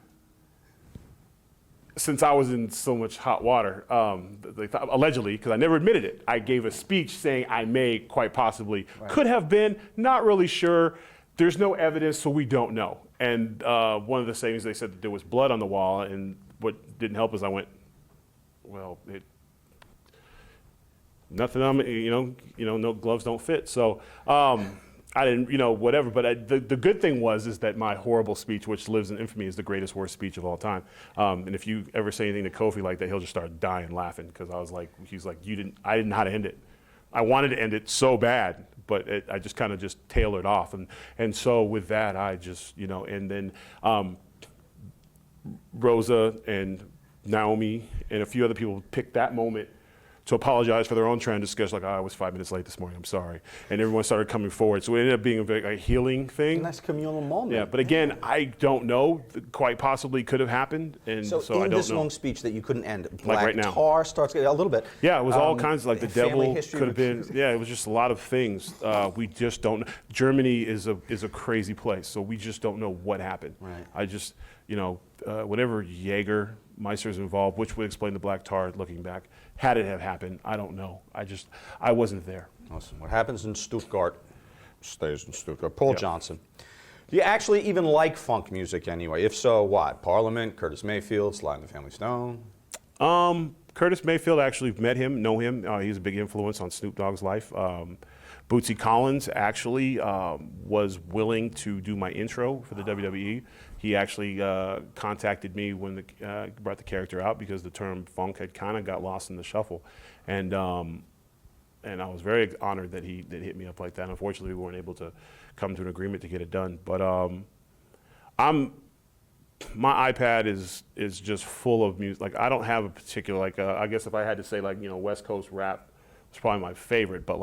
Since I was in so much hot water, allegedly, because I never admitted it, I gave a speech saying I may, quite possibly, could have been, not really sure. There's no evidence, so we don't know. And one of the things they said that there was blood on the wall, and what didn't help is I went, well, nothing on me, no gloves don't fit. So I didn't, whatever. But the good thing is that my horrible speech, which lives in infamy, is the greatest worst speech of all time. And if you ever say anything to Kofi like that, he'll just start dying laughing because he's like, I didn't know how to end it. I wanted to end it so bad, but I just kind of just tailored off. And so with that, I just, and then Rosa and Naomi and a few other people picked that moment to apologize for their own trend discussion, like, I was 5 minutes late this morning, I'm sorry. And everyone started coming forward. So it ended up being a healing thing. A nice communal moment. Yeah, but again, I don't know. Quite possibly could have happened. And so I don't know. In this long speech that you couldn't end, Black right now. Tar starts a little bit. Yeah, it was all kinds of, like the devil history could have been, it was just a lot of things. We just don't know. Germany is a crazy place, so we just don't know what happened. Right. I just, whatever Jägermeister's involved, which would explain the Black Tar looking back. Had it have happened, I don't know. I wasn't there. Listen, what happens in Stuttgart stays in Stuttgart. Paul Johnson. Do you actually even like funk music anyway? If so, what? Parliament, Curtis Mayfield, Sly and the Family Stone? Curtis Mayfield, actually met him, know him. He's a big influence on Snoop Dogg's life. Bootsy Collins actually was willing to do my intro for the WWE. He actually contacted me when brought the character out because the term funk had kind of got lost in the shuffle, and I was very honored that he hit me up like that. Unfortunately, we weren't able to come to an agreement to get it done. But my iPad is just full of music. Like I don't have a particular I guess if I had to say West Coast rap. It's probably my favorite, but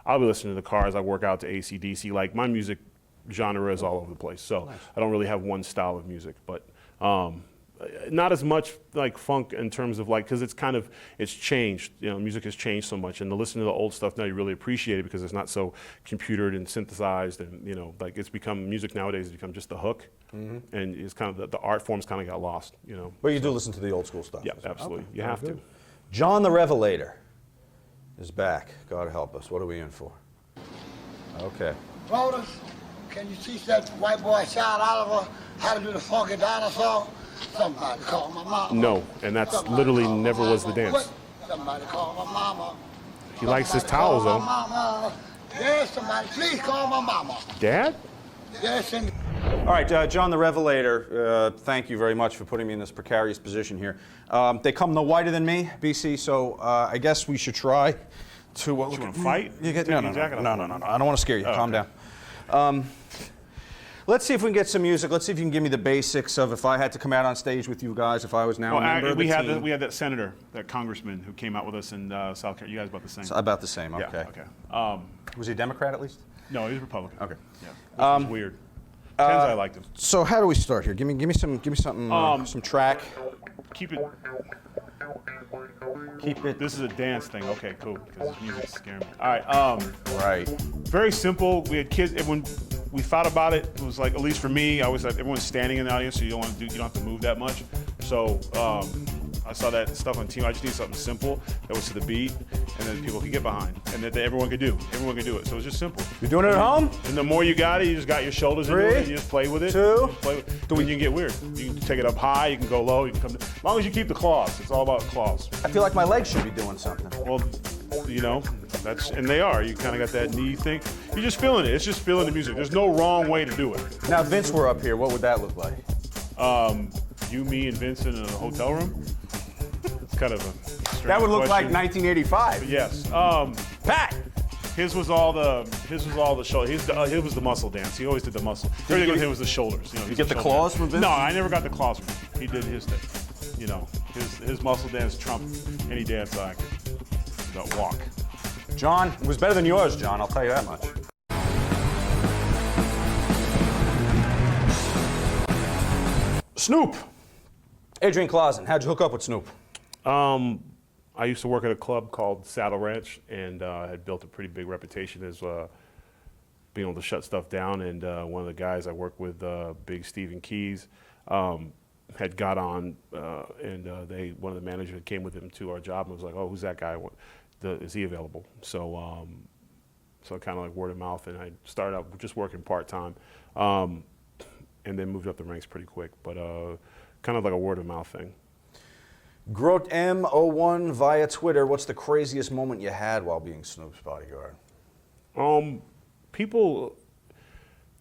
I'll be listening to the car as I work out to AC/DC. Like my music genre is all over the place, so nice. I don't really have one style of music, but not as much like funk in terms of because it's changed. Music has changed so much, and to listen to the old stuff now, you really appreciate it because it's not so computered and synthesized, and it's become music nowadays has become just the hook, and it's kind of the art forms kind of got lost. But you do listen to the old school stuff. Yeah, absolutely. Okay. You have to. John the Revelator is back. God help us. What are we in for? Okay. Brodus, can you teach that white boy Sean Oliver how to do the funky dinosaur? Somebody call my mama. No, and that's literally never was the dance. What? Somebody call my mama. He likes his towels though. Mama. Yes, somebody please call my mama. Dad? Yes, and all right, John the Revelator, thank you very much for putting me in this precarious position here. They come no whiter than me, BC, so I guess we should try to... you want to fight? No, I don't want to scare you. Calm down. Let's see if we can get some music. Let's see if you can give me the basics of if I had to come out on stage with you guys, if I was now a member of the team. We had that senator, that congressman who came out with us in South Carolina. You guys about the same? About the same, okay. Yeah, okay. Was he a Democrat at least? No, he was Republican. Okay. Yeah, which was weird. I liked him. So how do we start here? Give me something, some track. Keep it. This is a dance thing. Okay, cool. Because music's scaring me. All right. Right. Very simple. We had kids. When we thought about it, it was like, at least for me, I was like, everyone's standing in the audience, so you don't have to move that much. So I saw that stuff on TV. I just needed something simple that was to the beat, and that people could get behind, and that everyone could do. Everyone could do it. So it was just simple. You doing it at home? And the more you got it, you just got your shoulders into it, and you just play with it. 2. You can get weird. You can take it up high. You can go low. You can come down. As long as you keep the claws. It's all about claws. I feel like my legs should be doing something. Well, and they are. You kind of got that knee thing. You're just feeling it. It's just feeling the music. There's no wrong way to do it. Now, if Vince were up here, what would that look like? You, me, and Vincent in a hotel room. It's kind of a strange That would look question. like 1985. But yes. Pat. His was all the shoulder. His was the muscle dance. He always did the muscle. Everything with him was the shoulders. You get the claws from Vince? No, I never got the claws from him. He did his thing. His muscle dance trumped any dance I could walk. John, it was better than yours, John. I'll tell you that much. Snoop. Adrian Clausen, how'd you hook up with Snoop? I used to work at a club called Saddle Ranch, and had built a pretty big reputation as being able to shut stuff down. And one of the guys I worked with, Big Stephen Keys, had got on, and one of the managers came with him to our job and was like, "Oh, who's that guy? Is he available?" So, so kind of like word of mouth, and I started out just working part-time, and then moved up the ranks pretty quick, but kind of like a word of mouth thing. Grote M01 via Twitter, what's the craziest moment you had while being Snoop's bodyguard? People,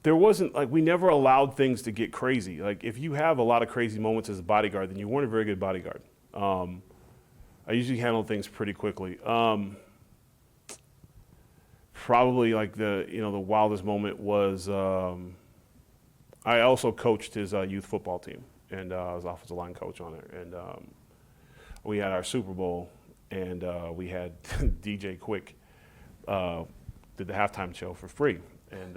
there wasn't, like, we never allowed things to get crazy. Like, if you have a lot of crazy moments as a bodyguard, then you weren't a very good bodyguard. I usually handle things pretty quickly. Probably like the wildest moment was, I also coached his youth football team, and I was offensive line coach on it. And we had our Super Bowl, and we had DJ Quick did the halftime show for free. And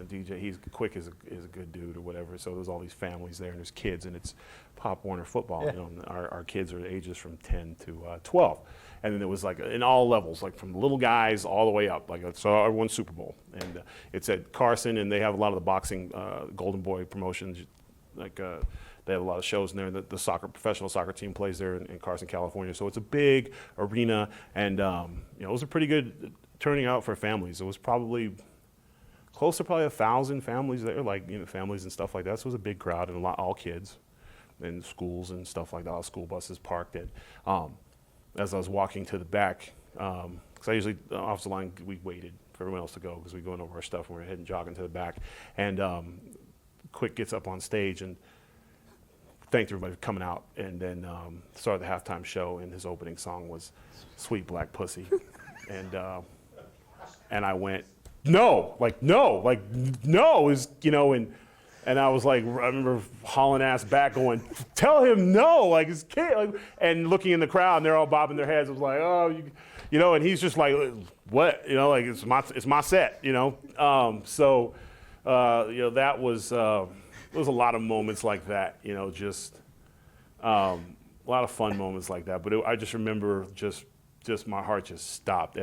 DJ, Quick is a good dude or whatever. So there's all these families there, and there's kids, and it's Pop Warner football. Yeah. And our kids are ages from 10 to 12. And then it was like in all levels, like from little guys all the way up. Like, so I won Super Bowl, and it's at Carson, and they have a lot of the boxing Golden Boy promotions. Like they have a lot of shows in there. The professional soccer team plays there in Carson, California. So it's a big arena, and it was a pretty good turning out for families. It was probably close to 1,000 families there, like families and stuff like that. So it was a big crowd, and all kids, and schools and stuff like that. All school buses parked it. As I was walking to the back, because I usually, off the line, we waited for everyone else to go because we going over our stuff and we were heading jogging to the back. And Quick gets up on stage and thanked everybody for coming out, and then started the halftime show, and his opening song was Sweet Black Pussy. And I went, no, is, and I was like, I remember hauling ass back going, tell him no, like his kid, like, and looking in the crowd, and they're all bobbing their heads. I was like, oh, and he's just like, what, like it's my set, so, that was, there was a lot of moments like that, just a lot of fun moments like that. But I just remember just my heart just stopped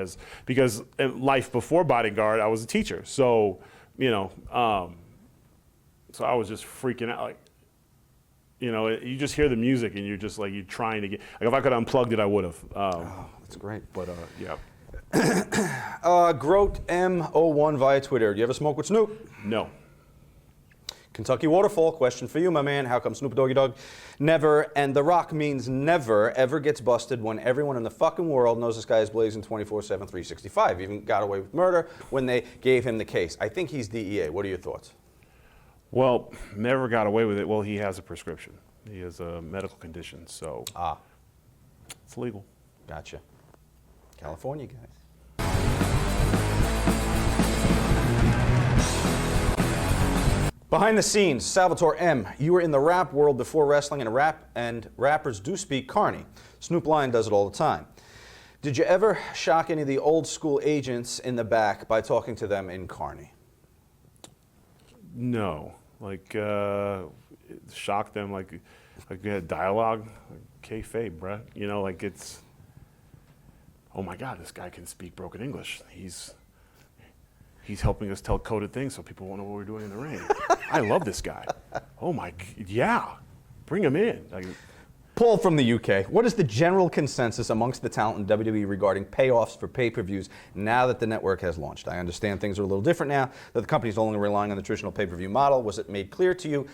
because in life before Bodyguard, I was a teacher. So, so I was just freaking out, like, you just hear the music and you're just like, you're trying to get, like if I could have unplugged it, I would have. That's great. But yeah. Grote M01 via Twitter, do you ever smoke with Snoop? No. Kentucky Waterfall, question for you, my man. How come Snoop Doggy Dogg never, and The Rock means never, ever gets busted when everyone in the fucking world knows this guy is blazing 24/7, 365? Even got away with murder when they gave him the case. I think he's DEA. What are your thoughts? Well, never got away with it. Well, he has a prescription. He has a medical condition, so it's legal. Gotcha. California guys. Behind the scenes, Salvatore M. You were in the rap world before wrestling, and rappers do speak Carney. Snoop Lion does it all the time. Did you ever shock any of the old school agents in the back by talking to them in Carney? No, like shock them like we had dialogue, like kayfabe, bruh. Like it's, oh my God, this guy can speak broken English. He's helping us tell coded things so people won't know what we're doing in the ring. I love this guy. Oh my, yeah, bring him in. Like, Paul from the UK, what is the general consensus amongst the talent in WWE regarding payoffs for pay-per-views now that the network has launched? I understand things are a little different now, that the company's no longer relying on the traditional pay-per-view model. Was it made clear to you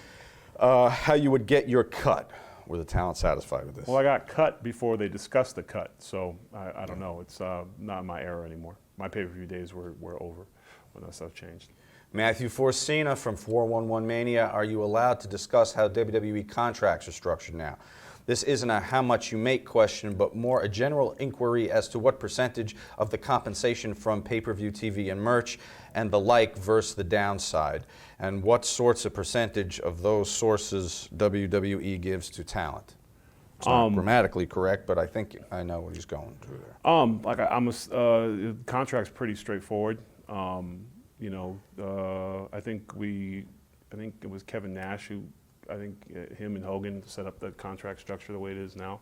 how you would get your cut? Were the talent satisfied with this? well, I got cut before they discussed the cut, so I don't know. It's not my era anymore. My pay-per-view days were over when that stuff changed. Matthew Forcina from 411 Mania, are you allowed to discuss how WWE contracts are structured now? This isn't a how much you make question, but more a general inquiry as to what percentage of the compensation from pay-per-view TV and merch and the like versus the downside, and what sorts of percentage of those sources WWE gives to talent. It's not grammatically correct, but I think I know what he's going through there. Contract's pretty straightforward. I think it was Kevin Nash who, I think him and Hogan set up the contract structure the way it is now.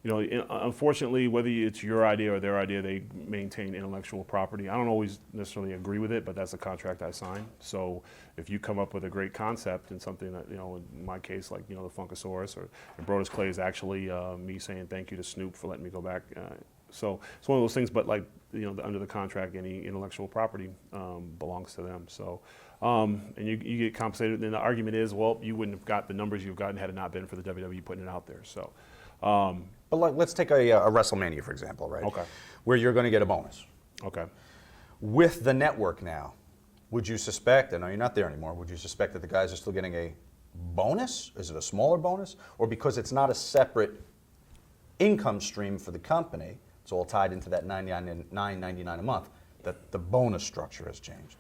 Unfortunately, whether it's your idea or their idea, they maintain intellectual property. I don't always necessarily agree with it, but that's a contract I signed. So if you come up with a great concept and something that, in my case, like, the Funkasaurus or Brodus Clay is actually me saying thank you to Snoop for letting me go back. So it's one of those things, but like, under the contract, any intellectual property belongs to them. So, and you get compensated. And the argument is, well, you wouldn't have got the numbers you've gotten had it not been for the WWE putting it out there. So. But let's take a WrestleMania, for example, right? Okay. Where you're going to get a bonus. Okay. With the network now, would you suspect, I know you're not there anymore, would you suspect that the guys are still getting a bonus? Is it a smaller bonus? Or because it's not a separate income stream for the company, it's all tied into that $9.99 a month, that the bonus structure has changed?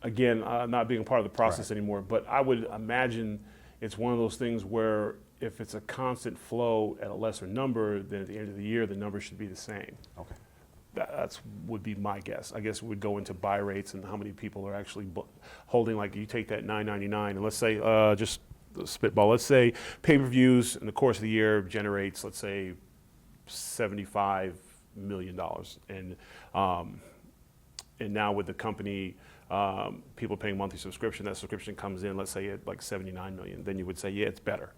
Again, not being a part of the process anymore, but I would imagine it's one of those things where if it's a constant flow at a lesser number, then at the end of the year, the number should be the same. Okay. That's would be my guess. I guess it would go into buy rates and how many people are actually holding. Like, you take that $9.99 and let's say, just spitball, let's say pay-per-views in the course of the year generates, let's say, $75 million. And now with the company, people paying monthly subscription, that subscription comes in, let's say at like $79 million, then you would say, yeah, it's better.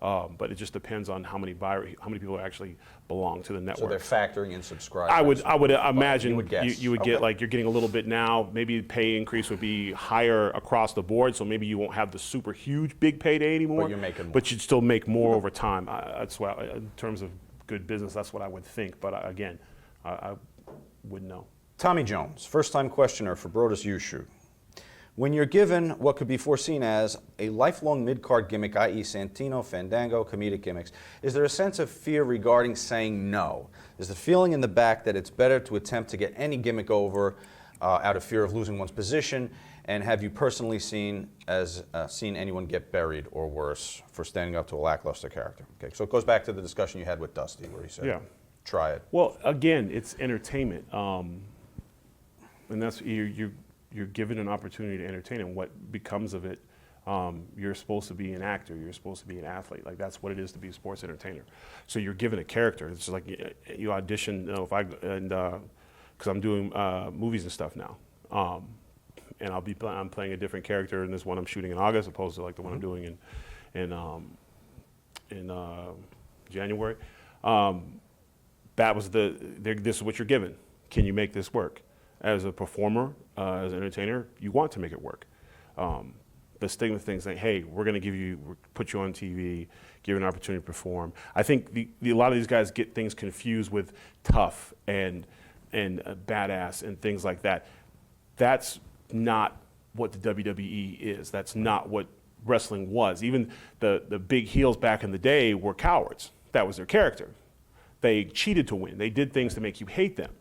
But it just depends on how many people actually belong to the network. So they're factoring in subscribers. I would imagine you would get, okay, like, you're getting a little bit now. Maybe the pay increase would be higher across the board, so maybe you won't have the super huge big payday anymore. But you're making more. But you'd still make more over time. That's why, in terms of good business, that's what I would think. But again, I wouldn't know. Tommy Jones, first-time questioner for Brodus YouShoot. When you're given what could be foreseen as a lifelong mid-card gimmick, i.e. Santino, Fandango, comedic gimmicks, is there a sense of fear regarding saying no? Is the feeling in the back that it's better to attempt to get any gimmick over out of fear of losing one's position? And have you personally seen anyone get buried or worse for standing up to a lackluster character? Okay, so it goes back to the discussion you had with Dusty, where he said, try it. Well, again, it's entertainment. And that's, you're given an opportunity to entertain, and what becomes of it, you're supposed to be an actor, you're supposed to be an athlete. Like, that's what it is to be a sports entertainer. So you're given a character. It's like you audition, because I'm doing movies and stuff now. And I'm playing a different character in this one I'm shooting in August, opposed to like the one I'm doing in January. That was this is what you're given. Can you make this work? As a performer, as an entertainer, you want to make it work. The stigma things like, hey, we're going to put you on TV, give you an opportunity to perform. I think a lot of these guys get things confused with tough and badass and things like that. That's not what the WWE is. That's not what wrestling was. Even the big heels back in the day were cowards. That was their character. They cheated to win. They did things to make you hate them.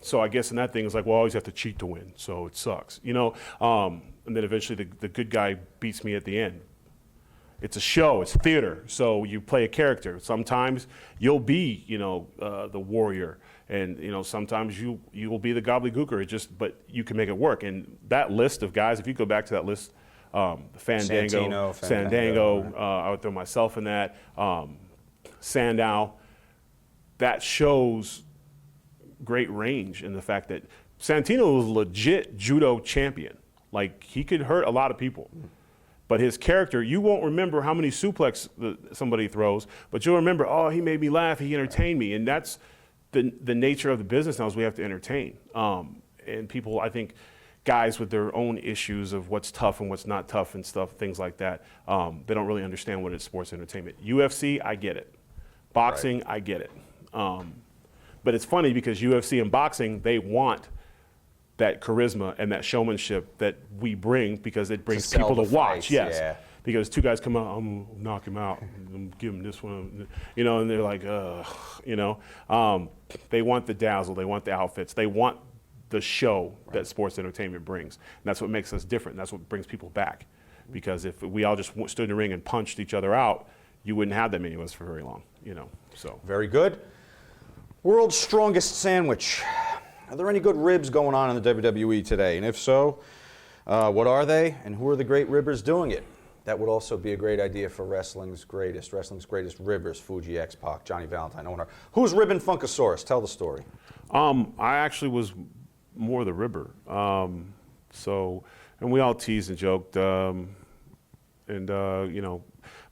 So I guess in that thing, it's like, well, I always have to cheat to win, so it sucks, and then eventually the good guy beats me at the end. It's a show, it's theater, so you play a character. Sometimes you'll be, the warrior, and sometimes you will be the gobbledygooker. But you can make it work. And that list of guys, if you go back to that list, Fandango, I would throw myself in that, Sandow, that shows great range in the fact that Santino was a legit judo champion. Like, he could hurt a lot of people. But his character, you won't remember how many suplex somebody throws, but you'll remember, oh, he made me laugh, he entertained me. And that's the nature of the business now, is we have to entertain. And people, I think, guys with their own issues of what's tough and what's not tough and stuff, things like that, they don't really understand what is sports entertainment. UFC, I get it. Boxing, right. I get it. But it's funny because UFC and boxing, they want that charisma and that showmanship that we bring, because it brings people to watch. Yes. Yeah. Because two guys come out, I'm gonna knock him out, I'm give him this one, and they're like, they want the dazzle, they want the outfits, they want the show that sports entertainment brings. And that's what makes us different. That's what brings people back. Because if we all just stood in the ring and punched each other out, you wouldn't have that many of us for very long, so. Very good. World's strongest sandwich. Are there any good ribs going on in the WWE today? And if so, what are they? And who are the great ribbers doing it? That would also be a great idea for wrestling's greatest ribbers, Fuji, X-Pac, Johnny Valentine, owner. Who's ribbing Funkasaurus? Tell the story. I actually was more the ribber. And we all teased and joked. You know,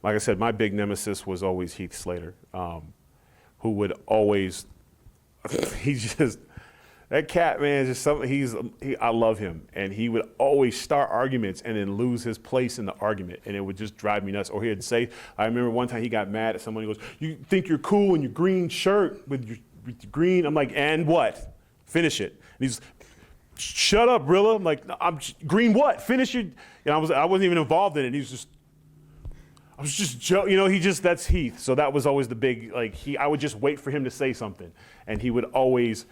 like I said, my big nemesis was always Heath Slater, who would always, that cat, man, is just something, I love him. And he would always start arguments and then lose his place in the argument. And it would just drive me nuts. Or he'd say, I remember one time he got mad at someone. He goes, you think you're cool in your green shirt with your green? I'm like, and what? Finish it. And he's, shut up, Rilla. I'm like, I'm green what? Finish your, I wasn't even involved in it. I was just joking, you know, that's Heath. So that was always the big, like, I would just wait for him to say something. And he would always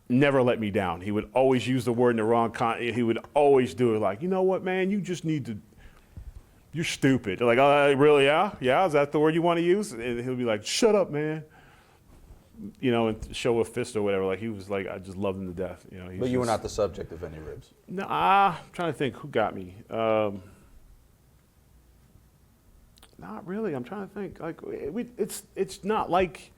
never let me down. He would always use the word in the wrong context. He would always do it like, you know what, man, you just need to, you're stupid. Like, really, yeah? Yeah, is that the word you want to use? And he'll be like, shut up, man. You know, and show a fist or whatever. Like, he was like, I just loved him to death. You know, but you were not the subject of any ribs. No, I'm trying to think who got me. Not really. I'm trying to think. Like, it's not like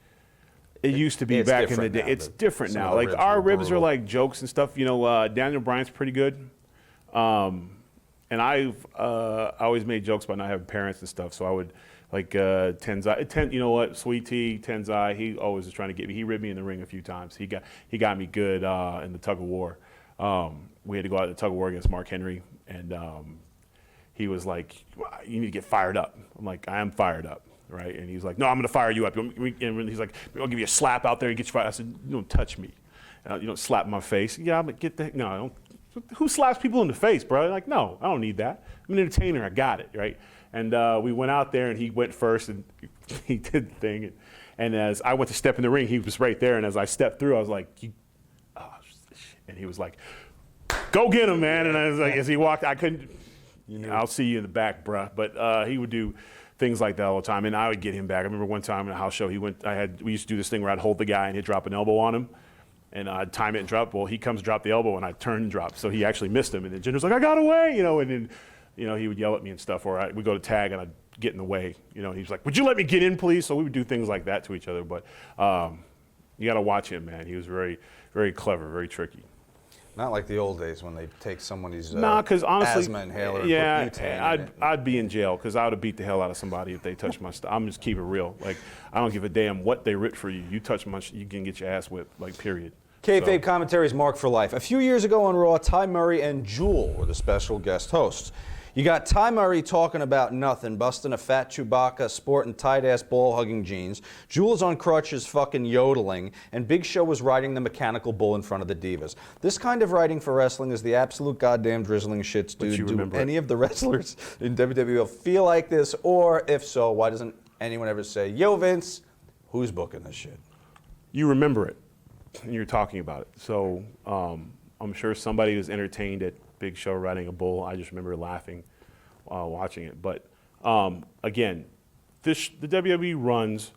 it used to be back in the day. It's different now. Like, our ribs are like jokes and stuff. You know, Daniel Bryan's pretty good. And I always made jokes about not having parents and stuff. So I would, like, Tenzai, you know what, Sweet Tea, Tenzai, he always was trying to get me. He ribbed me in the ring a few times. He got me good in the tug of war. We had to go out to the tug of war against Mark Henry, and he was like, you need to get fired up. I'm like, I am fired up, right? And he's like, no, I'm going to fire you up. And he's like, I'll give you a slap out there and get you fired. I said, you don't touch me. You don't slap my face. Yeah, I'm like, get the heck, no, I don't. Who slaps people in the face, bro? Like, no, I don't need that. I'm an entertainer. I got it, right? And we went out there, and he went first, and he did the thing. And as I went to step in the ring, he was right there. And as I stepped through, I was like, and he was like, go get him, man. And I was like, as he walked, I couldn't, I'll see you in the back, bruh. But he would do things like that all the time, and I would get him back. I remember one time in a house show, we used to do this thing where I'd hold the guy, and he'd drop an elbow on him. And I'd time it and drop. Well, he comes, drop the elbow, and I turn and drop. So he actually missed him. And then Jinder's like, I got away, you know. And then, you know, he would yell at me and stuff. Or we'd go to tag, and I'd get in the way, you know. And he's like, would you let me get in, please? So we would do things like that to each other. But you got to watch him, man. He was very, very clever, very tricky. Not like the old days when they take somebody's honestly, asthma inhaler and put butane in it. I'd be in jail because I would have beat the hell out of somebody if they touched my stuff. I'm just keep it real. Like, I don't give a damn what they ripped for you. You touch my you can get your ass whipped, like, period. Kayfabe commentaries marked for life. A few years ago on Raw, Ty Murray and Jewel were the special guest hosts. You got Ty Murray talking about nothing, busting a fat Chewbacca, sporting tight-ass ball-hugging jeans. Jewel's on crutches fucking yodeling, and Big Show was riding the mechanical bull in front of the Divas. This kind of writing for wrestling is the absolute goddamn drizzling shits, dude. Do any of the wrestlers in WWE feel like this? Or if so, why doesn't anyone ever say, yo, Vince, who's booking this shit? You remember it, and you're talking about it. So I'm sure somebody was entertained at Big Show riding a bull. I just remember laughing while watching it. But again, the WWE runs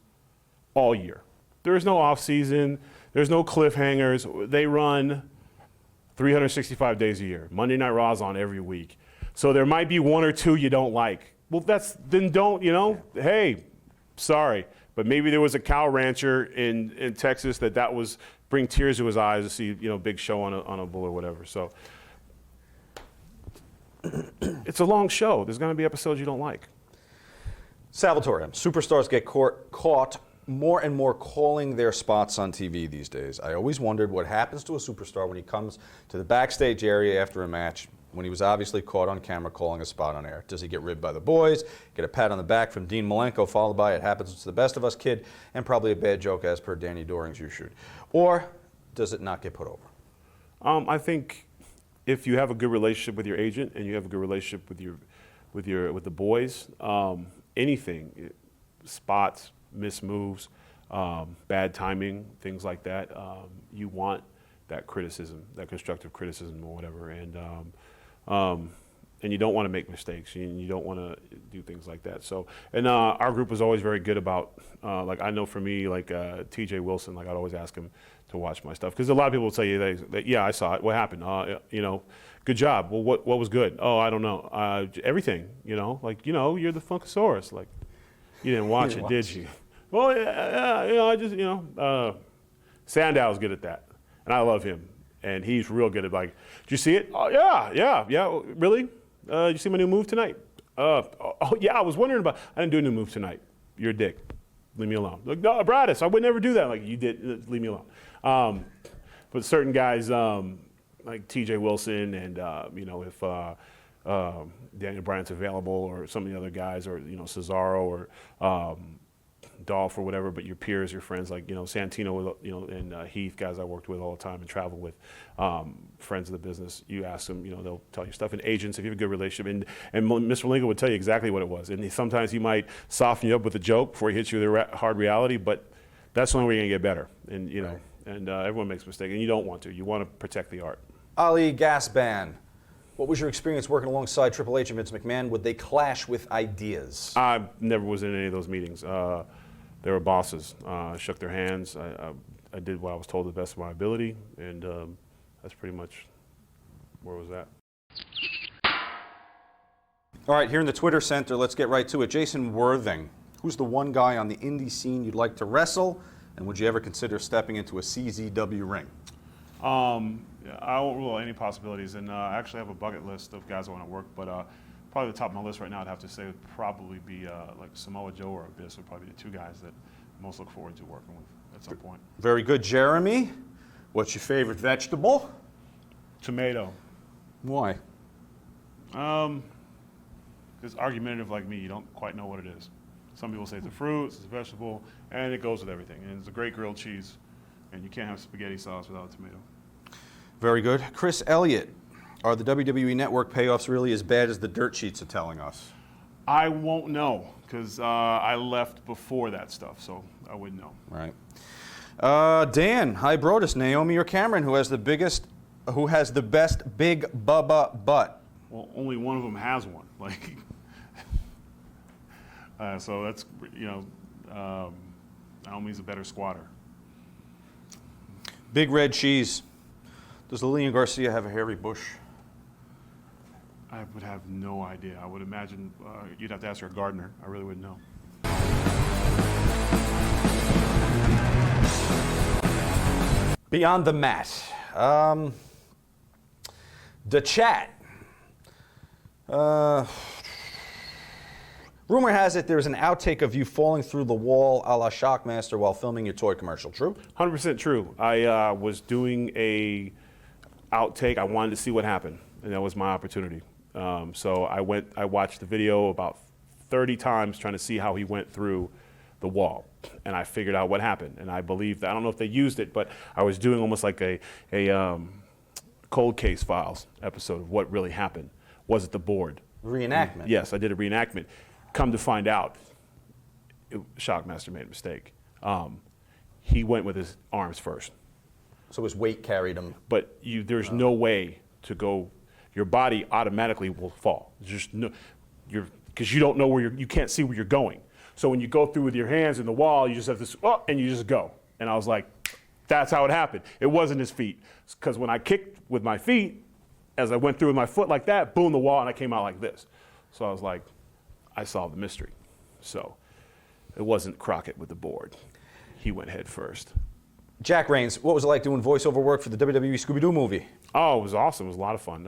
all year. There's no off season. There's no cliffhangers. They run 365 days a year. Monday Night Raw's on every week. So there might be one or two you don't like. Well, then don't, you know, hey, sorry. But maybe there was a cow rancher in Texas that was bring tears to his eyes to see, you know, Big Show on a bull or whatever. So it's a long show. There's going to be episodes you don't like. Salvatore, superstars get caught more and more calling their spots on TV these days. I always wondered what happens to a superstar when he comes to the backstage area after a match, when he was obviously caught on camera calling a spot on air. Does he get ribbed by the boys, get a pat on the back from Dean Malenko, followed by "It happens to the best of us, kid," and probably a bad joke as per Danny Doring's YouShoot? Or does it not get put over? I think if you have a good relationship with your agent and you have a good relationship with the boys, anything, spots, missed moves, bad timing, things like that, you want that criticism, that constructive criticism or whatever, and you don't want to make mistakes, and you don't want to do things like that. So, and our group was always very good about, like, I know for me, like T.J. Wilson, like, I'd always ask him to watch my stuff. Because a lot of people will tell you, yeah, I saw it. What happened? Good job. Well, what was good? Oh, I don't know. Everything, you're the Funkasaurus. Like, you didn't watch it, did you? Well, Sandow's good at that. And I love him. And he's real good at, like, did you see it? Oh, yeah. Really? You see my new move tonight? Yeah, I was wondering I didn't do a new move tonight. You're a dick. Leave me alone. Like, no, Brodus, I would never do that. Like, you did, leave me alone. But certain guys, like TJ Wilson and, if Daniel Bryan's available or some of the other guys or, Cesaro or Dolph or whatever, but your peers, your friends like, Santino, and Heath, guys I worked with all the time and traveled with, friends of the business, you ask them, they'll tell you stuff. And agents, if you have a good relationship, and Mr. Lincoln would tell you exactly what it was. And sometimes he might soften you up with a joke before he hits you with the hard reality, but that's the only way you're going to get better. And, right. And everyone makes mistakes, and you don't want to. You want to protect the art. Ali Gasban, what was your experience working alongside Triple H and Vince McMahon? Would they clash with ideas? I never was in any of those meetings. They were bosses. I shook their hands. I did what I was told to the best of my ability, and that's pretty much where it was at. All right, here in the Twitter Center, let's get right to it. Jason Worthing, who's the one guy on the indie scene you'd like to wrestle, and would you ever consider stepping into a CZW ring? I won't rule out any possibilities, and I actually have a bucket list of guys I want to work, but probably the top of my list right now, I'd have to say, would probably be like Samoa Joe or Abyss would probably be the two guys that I most look forward to working with at some point. Very good. Jeremy, what's your favorite vegetable? Tomato. Why? Because argumentative like me, you don't quite know what it is. Some people say it's a fruit, it's a vegetable, and it goes with everything. And it's a great grilled cheese, and you can't have spaghetti sauce without a tomato. Very good. Chris Elliott, are the WWE Network payoffs really as bad as the dirt sheets are telling us? I won't know, because I left before that stuff, so I wouldn't know. Right. Dan, hi Brodus, Naomi or Cameron, who has the best big bubba butt? Well, only one of them has one. Like, so that's, Naomi's a better squatter. Big red cheese. Does Lillian Garcia have a hairy bush? I would have no idea. I would imagine you'd have to ask her gardener. I really wouldn't know. Beyond the mat. The chat. Rumor has it there's an outtake of you falling through the wall a la Shockmaster while filming your toy commercial. True? 100% true. I was doing a outtake. I wanted to see what happened, and that was my opportunity. So I watched the video about 30 times trying to see how he went through the wall, and I figured out what happened. And I believe that, I don't know if they used it, but I was doing almost like a Cold Case Files episode of what really happened. Was it the board? Reenactment. Yes, I did a reenactment. Come to find out, Shockmaster made a mistake. He went with his arms first. So his weight carried him. But there's no way to go. Your body automatically will fall. There's just no, because you don't know where you can't see where you're going. So when you go through with your hands in the wall, you just have this, and you just go. And I was like, that's how it happened. It wasn't his feet. Because when I kicked with my feet, as I went through with my foot like that, boom, the wall, and I came out like this. So I was like, I solved the mystery. So it wasn't Crockett with the board. He went head first. Jack Rains, what was it like doing voiceover work for the WWE Scooby-Doo movie? Oh, it was awesome. It was a lot of fun.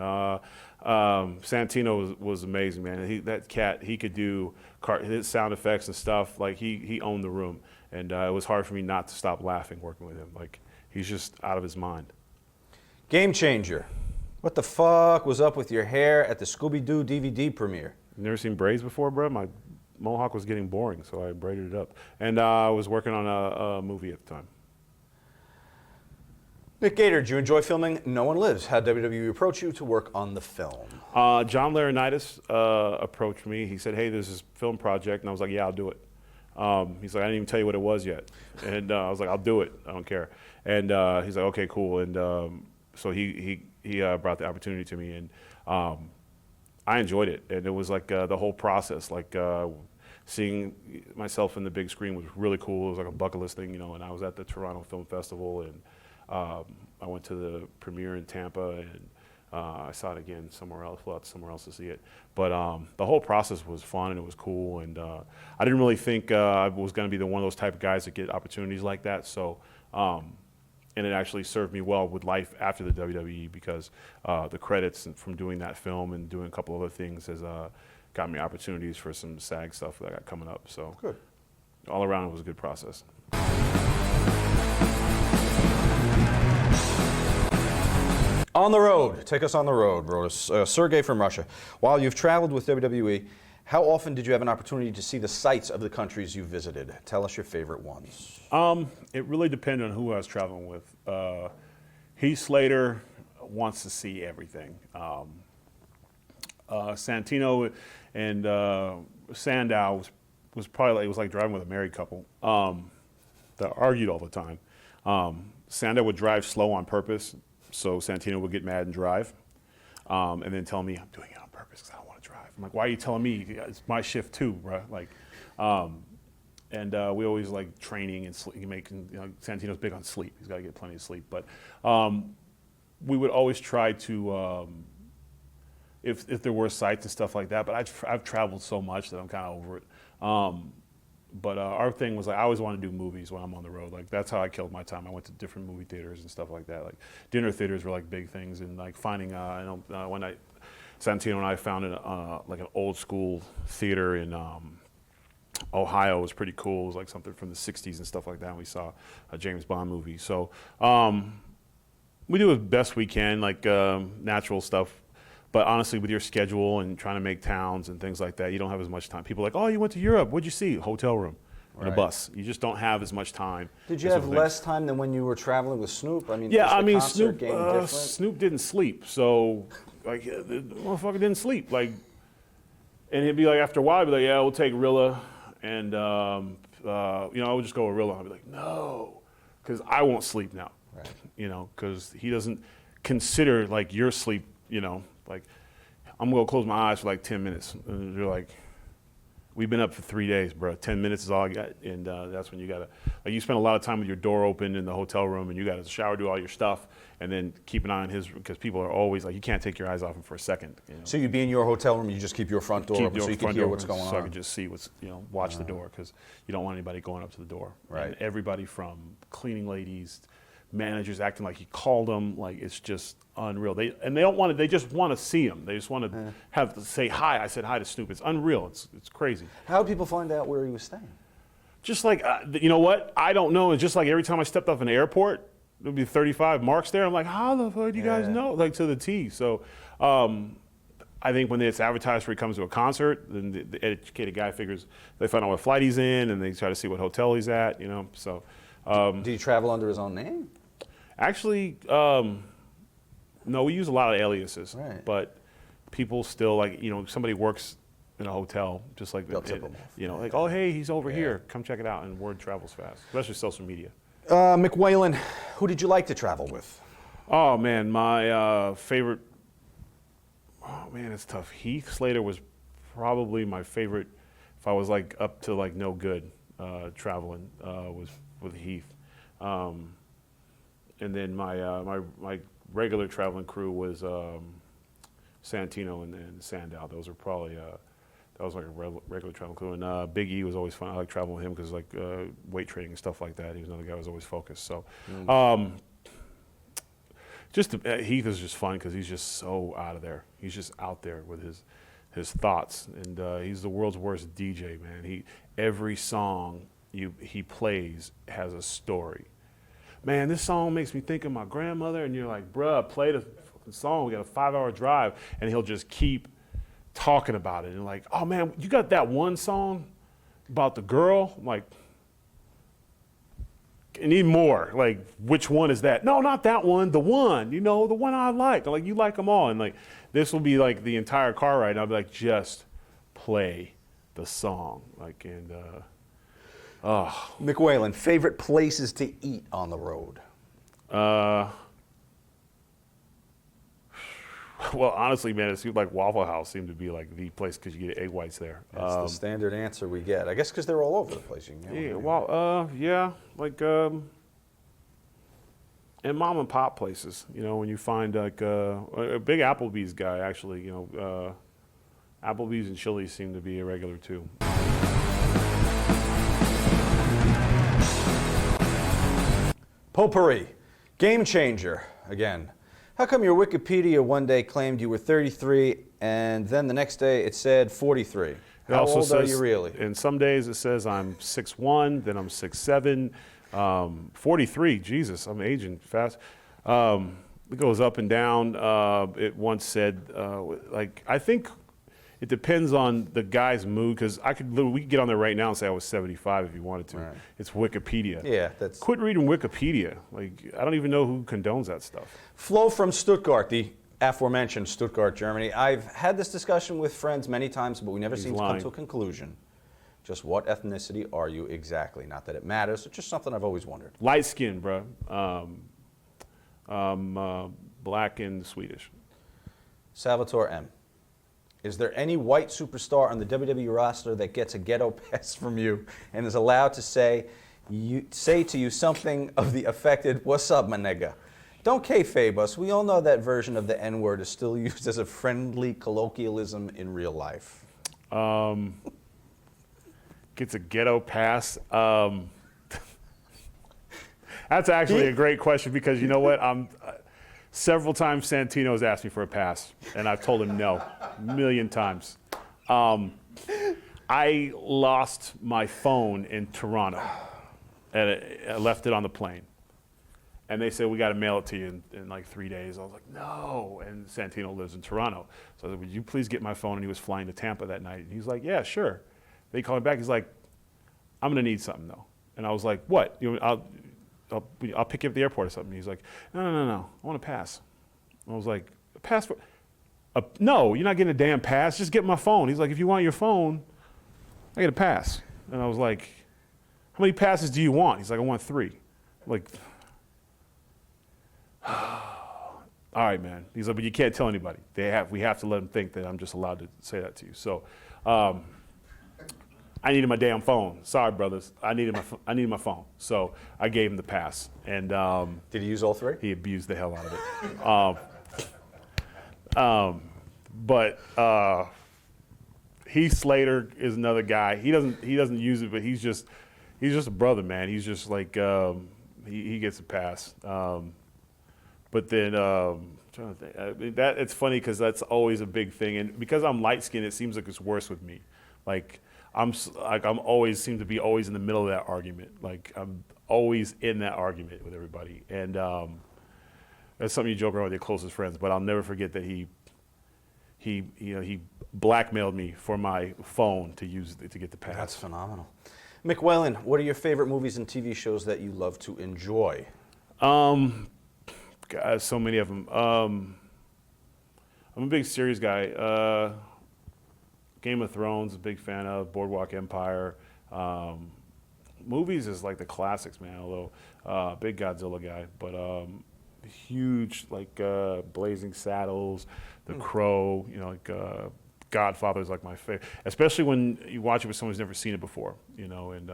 Santino was amazing, man. That cat, he could do his sound effects and stuff. Like, he owned the room. And it was hard for me not to stop laughing working with him. Like, he's just out of his mind. Game Changer. What the fuck was up with your hair at the Scooby-Doo DVD premiere? You never seen braids before, bro? My mohawk was getting boring, so I braided it up. And I was working on a movie at the time. Nick Gator, did you enjoy filming No One Lives? How did WWE approach you to work on the film? John Laurinaitis approached me. He said, hey, there's this film project. And I was like, yeah, I'll do it. He's like, I didn't even tell you what it was yet. And I was like, I'll do it. I don't care. And he's like, okay, cool. And so he brought the opportunity to me. And I enjoyed it. And it was like the whole process, like seeing myself in the big screen was really cool. It was like a bucket list thing, and I was at the Toronto Film Festival, and I went to the premiere in Tampa, and I saw it again somewhere else. Flew out somewhere else to see it. But the whole process was fun, and it was cool. And I didn't really think I was going to be one of those type of guys that get opportunities like that. So, and it actually served me well with life after the WWE, because the credits from doing that film and doing a couple other things has got me opportunities for some SAG stuff that I got coming up. So Good. All around, it was a good process. On the road. Take us on the road, Brodus. Sergey from Russia. While you've traveled with WWE, how often did you have an opportunity to see the sights of the countries you visited? Tell us your favorite ones. It really depended on who I was traveling with. Heath Slater wants to see everything. Santino and Sandow was probably like, it was like driving with a married couple that argued all the time. Sandow would drive slow on purpose, so Santino would get mad and drive, and then tell me, I'm doing it on purpose because I don't want to drive. I'm like, why are you telling me? It's my shift too, bro. Like, and we always like training and sleep, making, Santino's big on sleep. He's got to get plenty of sleep. But we would always try to, if there were sites and stuff like that, but I've traveled so much that I'm kind of over it. But our thing was like, I always want to do movies when I'm on the road. Like, that's how I killed my time. I went to different movie theaters and stuff like that. Like, dinner theaters were like big things, and like finding, one night, Santino and I found like an old school theater in Ohio. It was pretty cool. It was like something from the 60s and stuff like that. And we saw a James Bond movie. So we do as best we can, like natural stuff. But honestly, with your schedule and trying to make towns and things like that, you don't have as much time. People are like, oh, you went to Europe. What'd you see? Hotel room and a bus. You just don't have as much time. Did you have less time than when you were traveling with Snoop? I mean, yeah, was the I mean, concert Snoop didn't sleep. So, like, the motherfucker didn't sleep. Like, and he'd be like, after a while, he'd be like, yeah, we'll take Rilla. And, I would just go with Rilla. I'd be like, no, because I won't sleep now. Right. Because he doesn't consider, like, your sleep, like, I'm going to close my eyes for like 10 minutes. And you're like, we've been up for 3 days, bro. 10 minutes is all I got. And that's when you got to, like, you spend a lot of time with your door open in the hotel room, and you got to shower, do all your stuff, and then keep an eye on his, because people are always like, you can't take your eyes off him for a second. So you'd be in your hotel room, you just keep your front door open so you can hear what's going on. So I can just see what's, watch the door, because you don't want anybody going up to the door. Right. And everybody from cleaning ladies, managers acting like he called them, like, it's just unreal. They don't want to. They just want to see him. They just want to have to say hi. I said hi to Snoop. It's unreal. It's crazy. How did people find out where he was staying? Just like you know what? I don't know. It's just like every time I stepped off an airport, there'd be 35 marks there. I'm like, how the fuck do you guys know? Like, to the T. So I think when it's advertised where he comes to a concert, then the educated guy figures they find out what flight he's in, and they try to see what hotel he's at. So. Did he travel under his own name? Actually, no, we use a lot of aliases, but people still, like, somebody works in a hotel, just like, like, oh, hey, he's over here, come check it out, and word travels fast, especially social media. McWhalen, who did you like to travel with? Oh, man, my favorite, it's tough. Heath Slater was probably my favorite, if I was, like, up to, like, no good traveling, was with Heath. And then my regular traveling crew was Santino and Sandow. Those are probably that was like a regular traveling crew. And Big E was always fun. I like traveling with him because like weight training and stuff like that. He was another guy who was always focused. So Heath is just fun because he's just so out of there. He's just out there with his thoughts, and he's the world's worst DJ, man. Every song he plays has a story. Man, this song makes me think of my grandmother, and you're like, bruh, play the fucking song. We got a 5-hour drive, and he'll just keep talking about it. And like, oh man, you got that one song about the girl? I'm like, I need more. Like, which one is that? No, not that one. The one, the one I like. I'm like, you like them all. And like, this will be like the entire car ride. And I'll be like, just play the song. Like, and McWhalen, favorite places to eat on the road? Well, honestly, man, it seemed like Waffle House seemed to be like the place because you get egg whites there. That's the standard answer we get. I guess because they're all over the place. Like And mom and pop places, you know, when you find like a big Applebee's guy, actually, you know, Applebee's and Chili's seem to be a regular too. Potpourri, game changer, again. How come your Wikipedia one day claimed you were 33 and then the next day it said 43? How old are you really? And some days it says I'm 6'1", then I'm 6'7", 43, Jesus, I'm aging fast. It goes up and down. It once said, I think it depends on the guy's mood, because we could get on there right now and say I was 75 if you wanted to. Right. It's Wikipedia. Yeah, that's... Quit reading Wikipedia. Like, I don't even know who condones that stuff. Flo from Stuttgart, the aforementioned Stuttgart, Germany. I've had this discussion with friends many times, but we never seem to come to a conclusion. Just what ethnicity are you exactly? Not that it matters, it's just something I've always wondered. Light skin, bro. Black and Swedish. Salvatore M. Is there any white superstar on the WWE roster that gets a ghetto pass from you and is allowed to say to you something of the affected, "What's up, my nigga"? Don't kayfabe us. We all know that version of the N-word is still used as a friendly colloquialism in real life. Gets a ghetto pass. That's actually a great question, because you know what? Several times Santino's asked me for a pass, and I've told him no, a million times. I lost my phone in Toronto, and I left it on the plane. And they said, we got to mail it to you in like 3 days. I was like, no. And Santino lives in Toronto. So I said, would you please get my phone? And he was flying to Tampa that night. And he's like, yeah, sure. They called me back. He's like, I'm going to need something, though. And I was like, what? I'll pick you up at the airport or something. He's like, no. I want a pass. I was like, a pass for? No, you're not getting a damn pass. Just get my phone. He's like, if you want your phone, I get a pass. And I was like, how many passes do you want? He's like, I want 3. I'm like, all right, man. He's like, but you can't tell anybody. We have to let them think that I'm just allowed to say that to you. So I needed my damn phone. Sorry, brothers. I needed my phone. So I gave him the pass. And did he use all 3? He abused the hell out of it. But Heath Slater is another guy. He doesn't use it, but he's just a brother, man. He's just like he gets a pass. But then I'm trying to think. It's funny because that's always a big thing, and because I'm light skinned, it seems like it's worse with me. Like I'm always seem to be always in the middle of that argument. Like I'm always in that argument with everybody, and that's something you joke around with your closest friends. But I'll never forget that he blackmailed me for my phone to use to get the pass. That's phenomenal. McWellen, what are your favorite movies and TV shows that you love to enjoy? God, so many of them. I'm a big series guy. Game of Thrones, a big fan of. Boardwalk Empire. Movies is like the classics, man. Although big Godzilla guy, but huge like Blazing Saddles, The Crow. You know, like Godfather is like my favorite, especially when you watch it with someone who's never seen it before. You know, and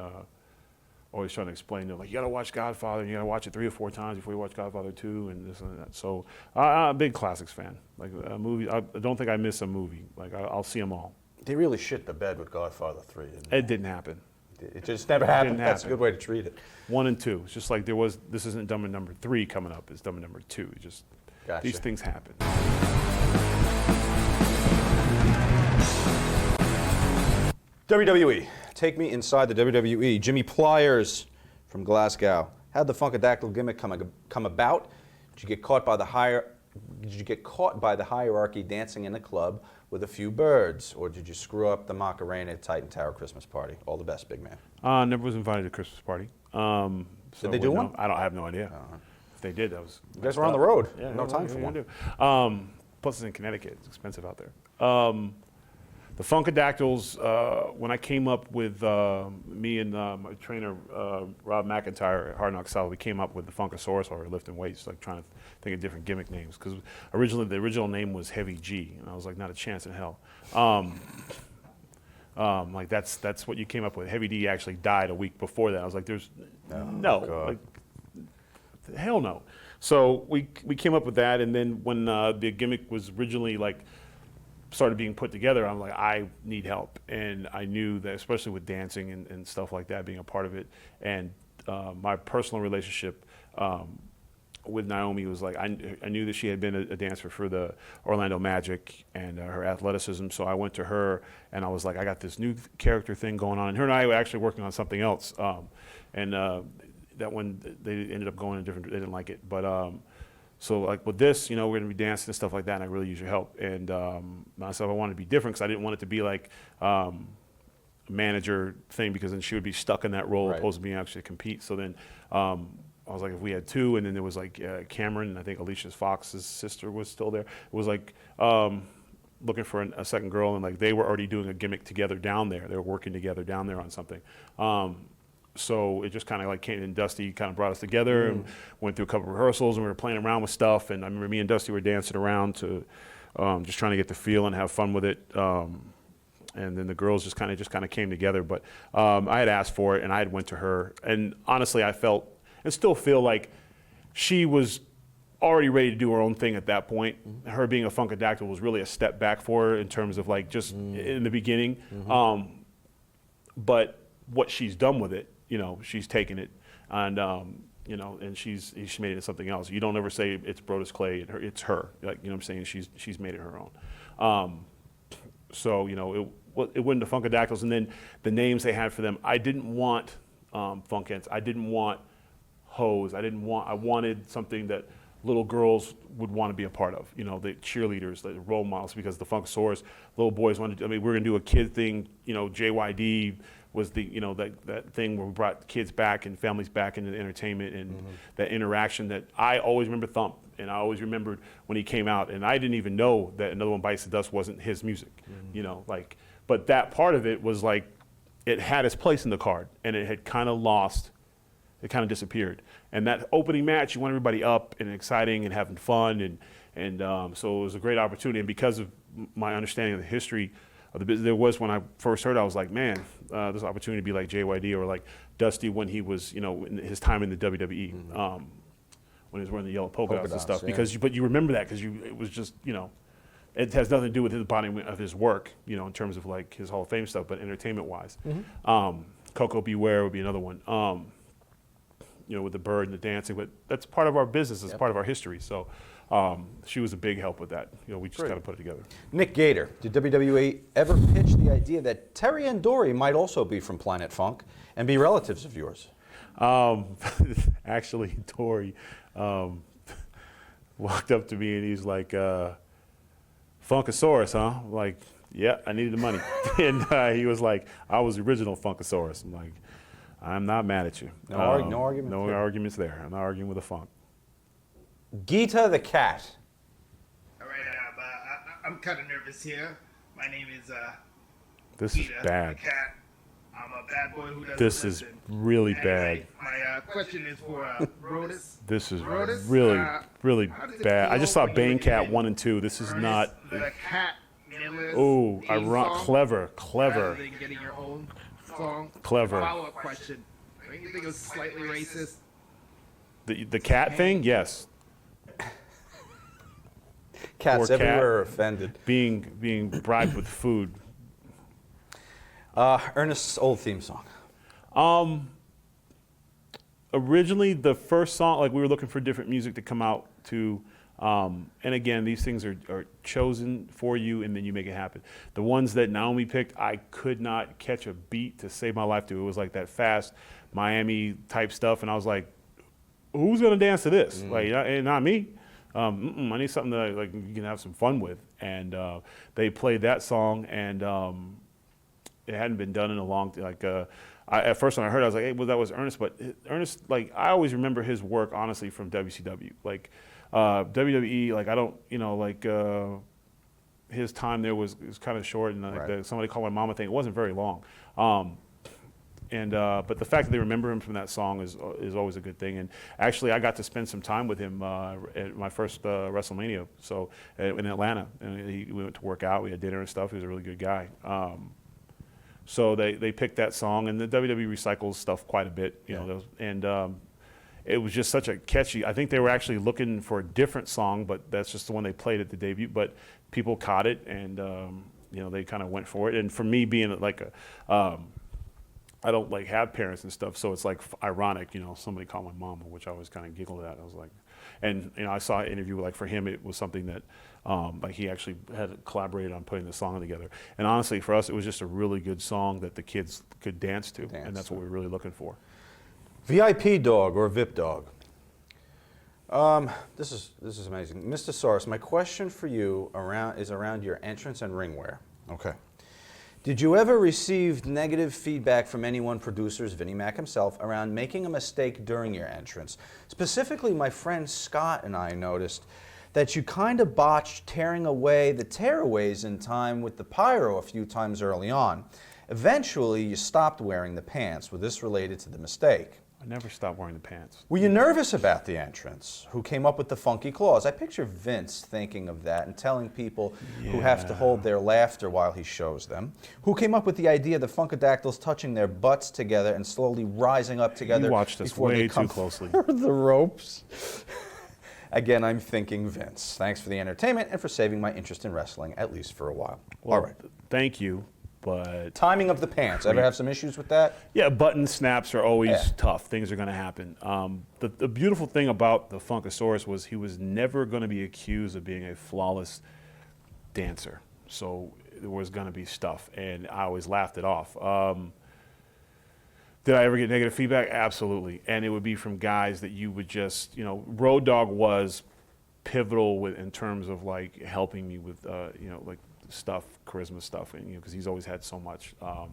always trying to explain to them, like, you got to watch Godfather, and you got to watch it 3 or 4 times before you watch Godfather 2, and this and that. So I'm a big classics fan. Like a movie, I don't think I miss a movie. Like I'll see them all. They really shit the bed with Godfather 3. It didn't happen. It just never happened. That's a good way to treat it. 1 and 2. It's just like this isn't Dumb and Number 3 coming up. It's Dumb and Number 2. It just, gotcha. These things happen. WWE. Take me inside the WWE. Jimmy Pliers from Glasgow. How'd the Funkadactyl gimmick come about? Did you get caught by the hierarchy dancing in a club with a few birds, or did you screw up the Macarena at Titan Tower Christmas party? All the best, big man. Never was invited to a Christmas party. Did they do one? I have no idea. If they did, that was. You guys were on the road. Yeah, no time for one. Plus, it's in Connecticut. It's expensive out there. The Funkadactyls, when I came up with me and my trainer, Rob McIntyre at Hard Knock South, we came up with the Funkasaurus while we were lifting weights, like trying to think of different gimmick names. Because originally, the original name was Heavy G, and I was like, not a chance in hell. Like that's what you came up with. Heavy D actually died a week before that. I was like, there's no, like, hell no. So we came up with that, and then when the gimmick was originally like started being put together, I'm like, I need help, and I knew that, especially with dancing and stuff like that, being a part of it, and my personal relationship with Naomi was like, I knew that she had been a dancer for the Orlando Magic and her athleticism, so I went to her and I was like, I got this new character thing going on, and her and I were actually working on something else, and that one, they ended up going in different, they didn't like it, but so like with this, you know, we're gonna be dancing and stuff like that, and I really use your help, and myself, I wanted to be different because I didn't want it to be like manager thing, because then she would be stuck in that role opposed to being actually compete. So then I was like, if we had two, and then there was like Cameron, and I think Alicia Fox's sister was still there. It was like looking for a second girl, and like they were already doing a gimmick together down there. They were working together down there on something. So it just kind of like came, and Dusty kind of brought us together and went through a couple of rehearsals, and we were playing around with stuff. And I remember me and Dusty were dancing around to just trying to get the feel and have fun with it. And then the girls just kind of came together. But I had asked for it, and I had went to her, and honestly, I felt and still feel like she was already ready to do her own thing at that point. Her being a Funkadactyl was really a step back for her in terms of like just in the beginning. But what she's done with it, you know, she's taken it, and you know, and she's made it something else. You don't ever say it's Brodus Clay, it's her. Like, you know what I'm saying? She's made it her own. So you know, it went to Funkadactyls, and then the names they had for them. I didn't want Funkets. I didn't want hoes. I wanted something that little girls would want to be a part of. You know, the cheerleaders, the role models, because the Funkasaurus, little boys wanted to, I mean, we're going to do a kid thing. You know, JYD was the, you know, that thing where we brought kids back and families back into the entertainment, and that interaction that I always remember Thump, and I always remembered when he came out, and I didn't even know that Another One Bites the Dust wasn't his music, you know, like, but that part of it was like, it had its place in the card, and it had kind of lost, it kind of disappeared. And that opening match, you want everybody up and exciting and having fun, and so it was a great opportunity. And because of my understanding of the history of the business, there was, when I first heard, I was like, man, there's an opportunity to be like JYD or like Dusty when he was, you know, in his time in the WWE, when he was wearing the yellow polka dots and stuff. Because, but you remember that because it was just, you know, it has nothing to do with his body of his work, you know, in terms of like his Hall of Fame stuff, but entertainment-wise. Coco Beware would be another one. You know, with the bird and the dancing, but that's part of our business, it's part of our history. So she was a big help with that. You know, we just kind of put it together. Nick Gator, did WWE ever pitch the idea that Terry and Dory might also be from Planet Funk and be relatives of yours? Actually, Dory walked up to me and he's like, Funkasaurus, huh? I'm like, yeah, I needed the money. And he was like, I was the original Funkasaurus. I'm like, I'm not mad at you. No arguments. No arguments there. I'm not arguing with a funk. Gita the cat. All right, I'm kind of nervous here. My name is This Gita is bad. the cat. I'm a bad boy who doesn't This listen. is really Anyway, bad. my question is for Brodus. This is Brodus, really how does it bad. I feel just saw when you Banecat get 1 and 2. This is Ernest not. the cat Miller's Oh, theme song clever. rather than getting your own song? Clever. Follow-up question. Don't you think it was slightly racist? The cat thing, yes. Cats Poor cat. everywhere are offended. Being bribed with food. Ernest's old theme song. Originally, the first song, like we were looking for different music to come out to, and again, these things are chosen for you, and then you make it happen. The ones that Naomi picked, I could not catch a beat to save my life to. It was like that fast Miami type stuff, and I was like, who's gonna dance to this? Like, not me. I need something that like you can have some fun with. And they played that song, and it hadn't been done in a long time. Like at first when I heard it, I was like, hey, well, that was Ernest. But Ernest, like, I always remember his work, honestly, from WCW. Like, WWE, like, I don't, you know, like, his time there was kind of short, and like the Somebody Call My Mama thing, it wasn't very long. But the fact that they remember him from that song is always a good thing. And actually, I got to spend some time with him at my first WrestleMania, so in Atlanta. And we went to work out, we had dinner and stuff. He was a really good guy. So they picked that song, and the WWE recycles stuff quite a bit, you know. And it was just such a catchy. I think they were actually looking for a different song, but that's just the one they played at the debut. But people caught it, and you know, they kind of went for it. And for me, being like I don't like have parents and stuff, so it's like ironic, you know, somebody called my mom, which I always kind of giggled at. I was like, and you know, I saw an interview, like for him, it was something that like he actually had collaborated on putting the song together. And honestly, for us, it was just a really good song that the kids could dance to, and that's what we're really looking for. VIP dog or VIP dog? This is amazing. Mr. Saurus, my question for you is around your entrance and ring wear. Okay. Did you ever receive negative feedback from anyone, producers, Vinnie Mac himself, around making a mistake during your entrance? Specifically, my friend Scott and I noticed that you kind of botched tearing away the tearaways in time with the pyro a few times early on. Eventually, you stopped wearing the pants. Was this related to the mistake? I never stopped wearing the pants. Were you nervous about the entrance? Who came up with the funky claws? I picture Vince thinking of that and telling people who have to hold their laughter while he shows them. Who came up with the idea of the Funkadactyls touching their butts together and slowly rising up together? You watched us way too closely. The ropes. Again, I'm thinking Vince. Thanks for the entertainment and for saving my interest in wrestling, at least for a while. Well, all right. Thank you. But timing of the pants, ever have some issues with that? Yeah, button snaps are always tough. Things are going to happen. The beautiful thing about the Funkasaurus was he was never going to be accused of being a flawless dancer. So there was going to be stuff, and I always laughed it off. Did I ever get negative feedback? Absolutely. And it would be from guys that you would just, you know, Road Dogg was pivotal in terms of like helping me with, you know, like stuff, charisma stuff, and you know, because he's always had so much. I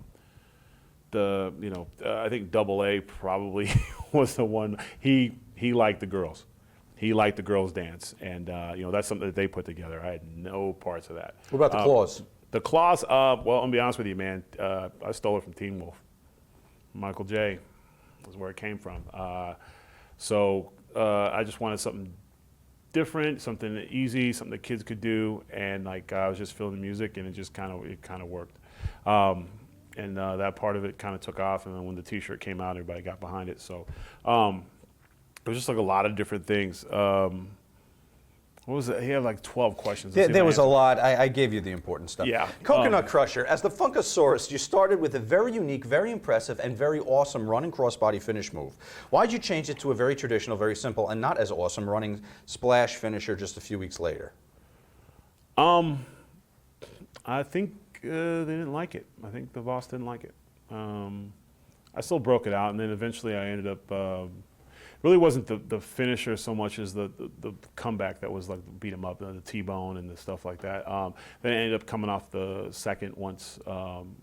think Double A probably was the one. He liked the girls. He liked the girls' dance, and you know, that's something that they put together. I had no parts of that. What about the claws? The claws. Well, I'm gonna be honest with you, man. I stole it from Teen Wolf. Michael J. was where it came from. So I just wanted something different, something easy, something that kids could do, and like I was just feeling the music, and it kind of worked. And that part of it kind of took off, and then when the T-shirt came out, everybody got behind it. So it was just like a lot of different things. What was it? He had like 12 questions. There was a lot. I gave you the important stuff. Yeah. Coconut Crusher. As the Funkasaurus, you started with a very unique, very impressive, and very awesome running crossbody finish move. Why'd you change it to a very traditional, very simple, and not as awesome running splash finisher just a few weeks later? I think they didn't like it. I think the boss didn't like it. I still broke it out, and then eventually I ended up. Really wasn't the finisher so much as the comeback that was like beat him up, the T-bone and the stuff like that. Then it ended up coming off the second once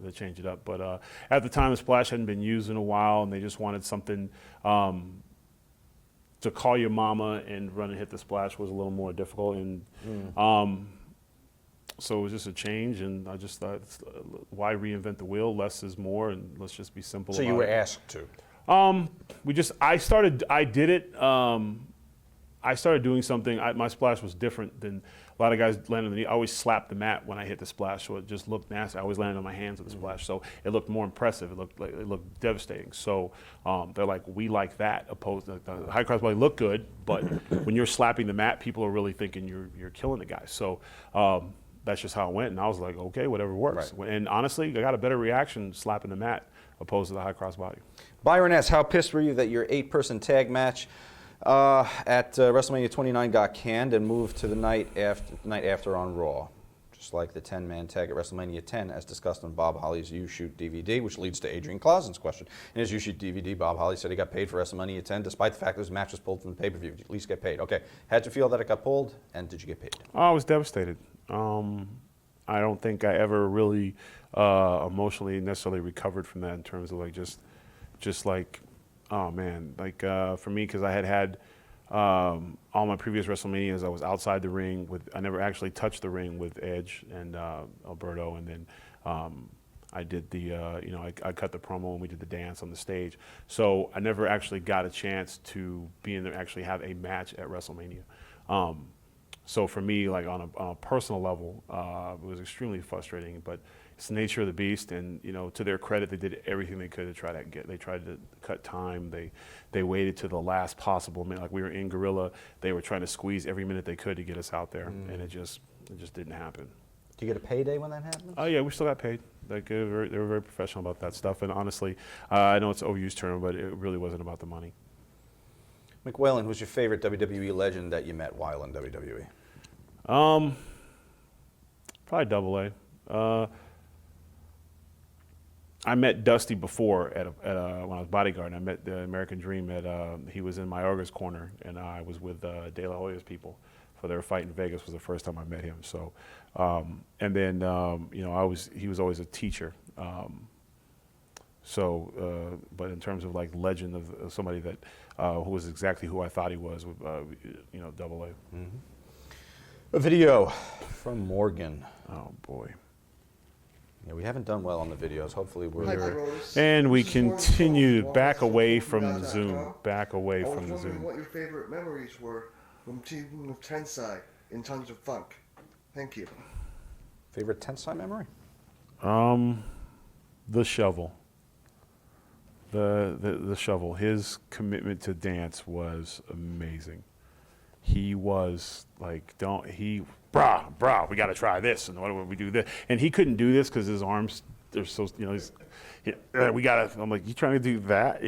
they changed it up. But at the time, the splash hadn't been used in a while, and they just wanted something to call your mama and run and hit the splash was a little more difficult. And so it was just a change, and I just thought, why reinvent the wheel? Less is more, and let's just be simple. So you were asked to. I did it. I started doing something. My splash was different than a lot of guys landed on the knee. I always slapped the mat when I hit the splash, so it just looked nasty. I always landed on my hands with the splash, so it looked more impressive. It looked devastating. So they're like, we like that. Opposed to the high crossbody look good, but when you're slapping the mat, people are really thinking you're killing the guy. So that's just how it went, and I was like, okay, whatever works. Right. And honestly, I got a better reaction slapping the mat opposed to the high crossbody. Byron asks, how pissed were you that your 8-person tag match at WrestleMania 29 got canned and moved to the night after on Raw? Just like the 10-man tag at WrestleMania 10, as discussed on Bob Holly's YouShoot DVD, which leads to Adrian Clausen's question. In his YouShoot DVD, Bob Holly said he got paid for WrestleMania 10, despite the fact that his match was pulled from the pay-per-view. Did you at least get paid? Okay. How'd you feel that it got pulled, and did you get paid? I was devastated. I don't think I ever really emotionally necessarily recovered from that in terms of like just like, oh man, like for me, because I had all my previous WrestleManias, I was outside the ring I never actually touched the ring with Edge and Alberto, and then I did I cut the promo and we did the dance on the stage. So I never actually got a chance to be in there, actually have a match at WrestleMania. So for me, like on a personal level, it was extremely frustrating. But it's the nature of the beast. And to their credit, they did everything they could to try to get. They tried to cut time. They waited to the last possible minute. Like we were in Gorilla, they were trying to squeeze every minute they could to get us out there, and it just didn't happen. Do you get a payday when that happens? Oh yeah, we still got paid. Like they were very professional about that stuff. And honestly, I know it's an overused term, but it really wasn't about the money. McWhalen, who's your favorite WWE legend that you met while in WWE? Probably AA. I met Dusty before when I was Bodyguard. And I met the American Dream he was in Mayorga's corner, and I was with De La Hoya's people for their fight in Vegas. Was the first time I met him. So, and then he was always a teacher. But in terms of like legend of somebody that who was exactly who I thought he was, AA. Mm-hmm. A video from Morgan. Oh boy. Yeah, we haven't done well on the videos. Hopefully we're... And we continue to back away from the Zoom. Back away from the Zoom. What your favorite memories were from teaming with Tensai in terms of funk. Thank you. Favorite Tensai memory? The shovel. The shovel. His commitment to dance was amazing. He was like, brah, we got to try this, and what do we do this? And he couldn't do this because his arms, they're so, we got to, I'm like, you trying to do that,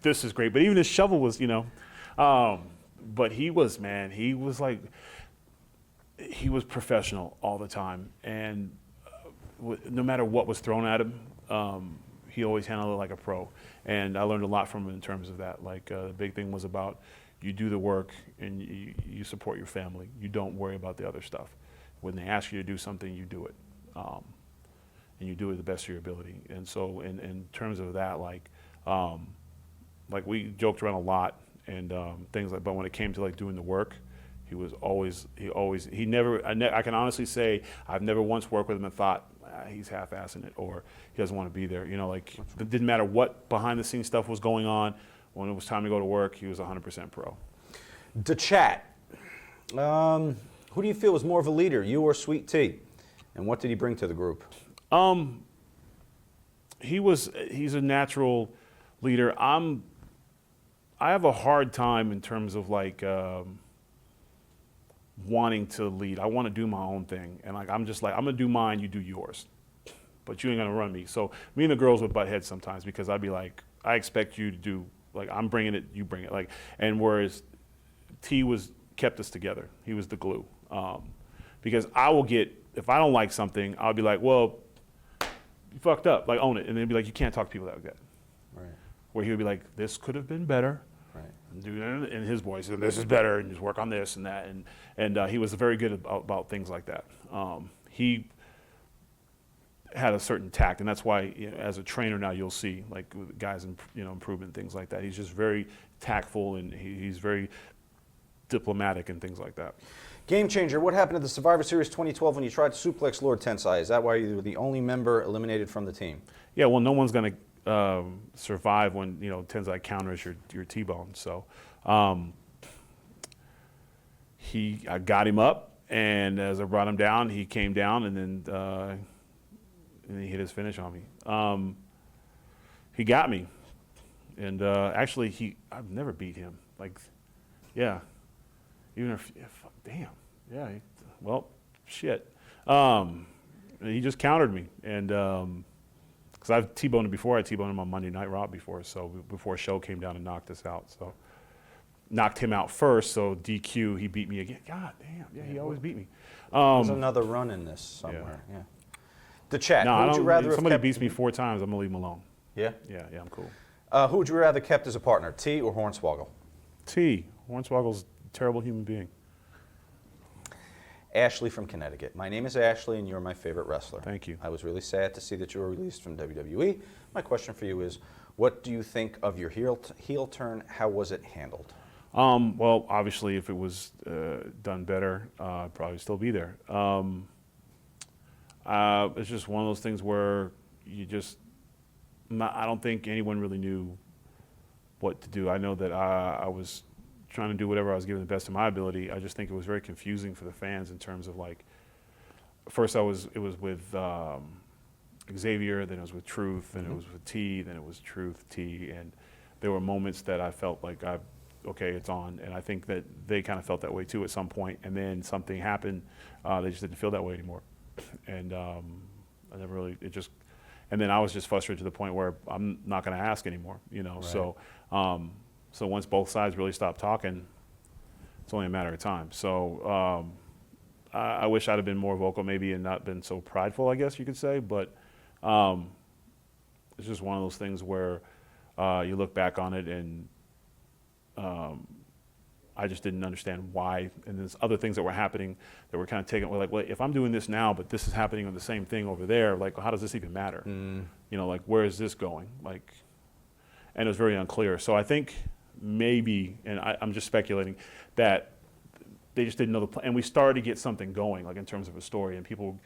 this is great. But even his shovel was, but he was professional all the time. And no matter what was thrown at him, he always handled it like a pro. And I learned a lot from him in terms of that. Like the big thing was about, you do the work and you support your family. You don't worry about the other stuff. When they ask you to do something, you do it. And you do it to the best of your ability. And so in terms of that, like we joked around a lot and things like, but when it came to like doing the work, I can honestly say I've never once worked with him and thought, he's half-assing it or he doesn't want to be there. Like it didn't matter what behind the scenes stuff was going on. When it was time to go to work, he was 100% pro. The chat. Who do you feel was more of a leader, you or Sweet Tea? And what did he bring to the group? He's a natural leader. I have a hard time in terms of like wanting to lead. I want to do my own thing. And like I'm just like, I'm gonna do mine, you do yours. But you ain't gonna run me. So me and the girls would butt heads sometimes because I'd be like, I expect you to do, like I'm bringing it, you bring it. Like, and whereas T kept us together. He was the glue. Because if I don't like something, I'll be like, well, you fucked up, like own it. And then be like, you can't talk to people like that. Right. Where he would be like, this could have been better. Right. And do that in his voice, and this is better, and just work on this and that. And he was very good about things like that. He had a certain tact, and that's why as a trainer now you'll see like guys improvement, things like that. He's just very tactful and he's very diplomatic and things like that. Game changer. What happened at the Survivor Series 2012 when you tried to suplex Lord Tensai? Is that why you were the only member eliminated from the team? Yeah, well, no one's going to survive when Tensai counters your T-bone. So I got him up, and as I brought him down, he came down, and then he hit his finish on me. He got me, and actually, I've never beat him. Like, yeah, even if damn, yeah. Well, shit. He just countered me, and because I've T-boned him before. I T-boned him on Monday Night Raw before. So before Show came down and knocked us out. So knocked him out first. So DQ, he beat me again. God damn, yeah, he always beat me. There's another run in this somewhere. Yeah. The chat. No, who would you rather if somebody have kept... beats me 4 times, I'm gonna leave him alone. Yeah. Yeah, I'm cool. Who would you rather kept as a partner, T or Hornswoggle? T. Hornswoggle's a terrible human being. Ashley from Connecticut. My name is Ashley, and you're my favorite wrestler. Thank you. I was really sad to see that you were released from WWE. My question for you is, what do you think of your heel turn? How was it handled? Well, obviously, if it was done better, I'd probably still be there. It's just one of those things where I don't think anyone really knew what to do. I know that I was trying to do whatever I was given the best of my ability. I just think it was very confusing for the fans in terms of like, first it was with Xavier, then it was with Truth, then it was with T, then it was Truth, T, and there were moments that I felt like okay, it's on, and I think that they kind of felt that way too at some point, and then something happened, they just didn't feel that way anymore, and I never really, and then I was just frustrated to the point where I'm not going to ask anymore, you know, right. So once both sides really stopped talking, it's only a matter of time, so I wish I'd have been more vocal maybe and not been so prideful, I guess you could say, but it's just one of those things where you look back on it and I just didn't understand why, and there's other things that were happening that were kind of taken, well, if I'm doing this now, but this is happening on the same thing over there, like, how does this even matter? You know, like, where is this going? Like, and it was very unclear. So I think maybe, and I'm just speculating, that they just didn't know the plan, and we started to get something going, like in terms of a story, and people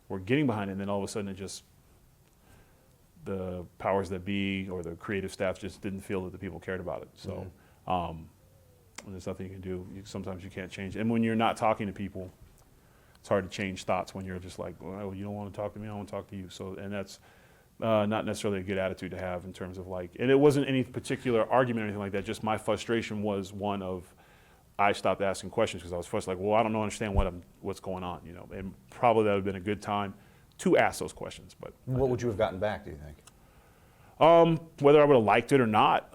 were getting behind it, and then all of a sudden it just, the powers that be or the creative staff just didn't feel that the people cared about it. So there's nothing you can do. Sometimes you can't change. And when you're not talking to people, it's hard to change thoughts when you're just like, well, you don't want to talk to me, I want to talk to you. So, and that's not necessarily a good attitude to have in terms of like, and it wasn't any particular argument or anything like that, just my frustration was one of, I stopped asking questions because I was first like, well, I don't understand what's going on, you know, and probably that would have been a good time to ask those questions. But what would you have gotten back, do you think? Whether I would have liked it or not,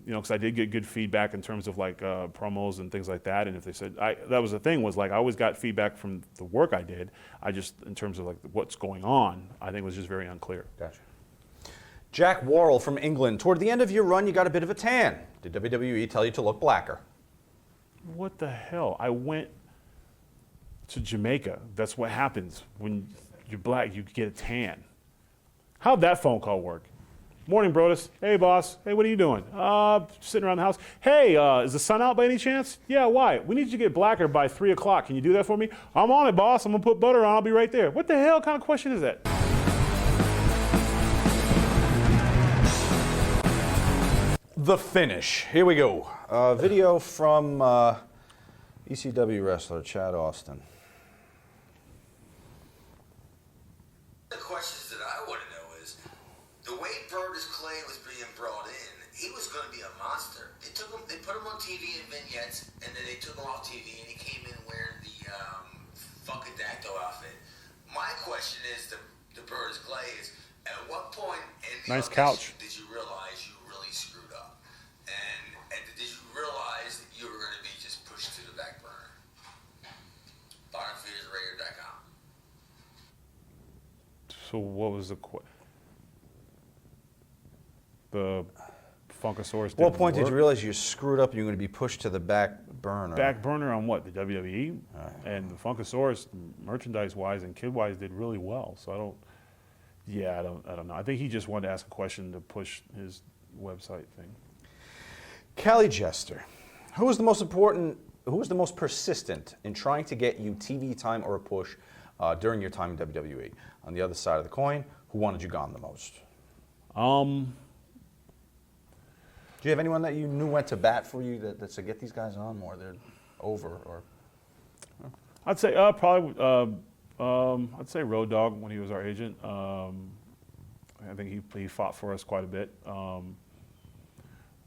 you know, because I did get good feedback in terms of like promos and things like that. And if they said, that was the thing was like, I always got feedback from the work I did. I just, in terms of like what's going on, I think it was just very unclear. Gotcha. Jack Worrell from England. Toward the end of your run, you got a bit of a tan. Did WWE tell you to look blacker? What the hell? I went to Jamaica. That's what happens when you're black, you get a tan. How'd that phone call work? Morning, Brodus. Hey, boss. Hey, what are you doing? Sitting around the house. Hey, is the sun out by any chance? Yeah, why? We need you to get blacker by 3 o'clock. Can you do that for me? I'm on it, boss. I'm going to put butter on. I'll be right there. What the hell kind of question is that? The finish. Here we go. Video from ECW wrestler Chad Austin. The questions that I want to know is, the way Brodus Clay was being brought in, he was going to be a monster. They put him on TV in vignettes, and then they took him off TV, and he came in wearing the Funkadactyl outfit. My question is, to Brodus Clay is, at what point in the nice couch did you realize you really screwed up? And did you realize that you were going to be just pushed to the back burner? BottomFeedersRadio.com. So what was the Funkasaurus? What point did you realize you screwed up and you're going to be pushed to the back burner? Back burner on what? The WWE? And the Funkasaurus, merchandise-wise and kid-wise, did really well. So I don't know. I think he just wanted to ask a question to push his website thing. Callie Jester, who was the most persistent in trying to get you TV time or a push during your time in WWE? On the other side of the coin, who wanted you gone the most? Do you have anyone that you knew went to bat for you that said, get these guys on more, they're over? Or I'd say probably I'd say Road Dogg when he was our agent. I think he fought for us quite a bit. You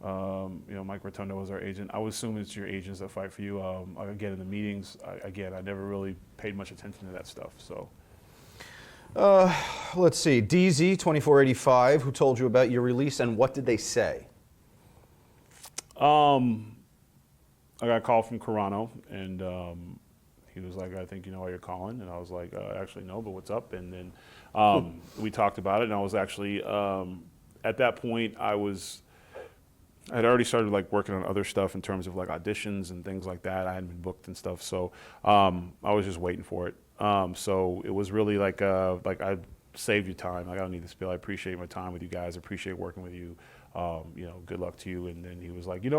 know, Mike Rotundo was our agent. I would assume it's your agents that fight for you. Again, in the meetings, I never really paid much attention to that stuff. So, let's see. DZ2485, who told you about your release, and what did they say? I got a call from Carano, and he was like, I think you know why you're calling. And I was like, actually, no, but what's up? And then we talked about it, and I was actually, at that point, I had already started like working on other stuff in terms of like auditions and things like that. I hadn't been booked and stuff, so I was just waiting for it. So it was really like I saved you time. Like, I don't need to spill. I appreciate my time with you guys. I appreciate working with you. You know, good luck to you. And then he was like, it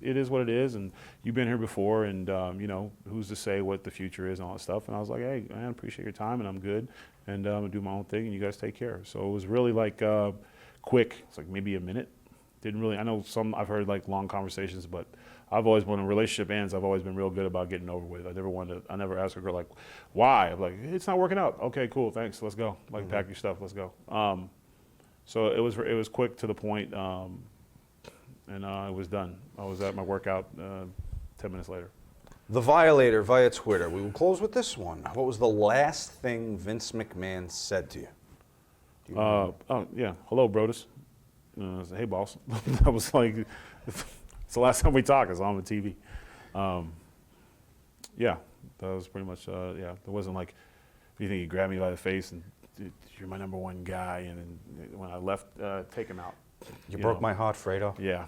is what it is, and you've been here before, and you know, who's to say what the future is and all that stuff. And I was like, hey, man, I appreciate your time, and I'm good, and I'm gonna do my own thing, and you guys take care. So it was really like quick. It's like maybe a minute. Didn't really. I know I've heard like long conversations, but I've always, when a relationship ends, I've always been real good about getting over with. I never asked a girl like, why? I'm like, it's not working out. Okay, cool, thanks, let's go. Like, pack your stuff, let's go. So it was quick to the point, and it was done. I was at my workout 10 minutes later. The Violator via Twitter. We will close with this one. What was the last thing Vince McMahon said to you? Oh yeah, hello, Brodus. I said, hey, boss. I was like, it's the last time we talked. It's on the TV. Yeah, that was pretty much. Yeah, there wasn't like, you think he grabbed me by the face and you're my number one guy, and then when I left, take him out. You broke my heart, Fredo. Yeah,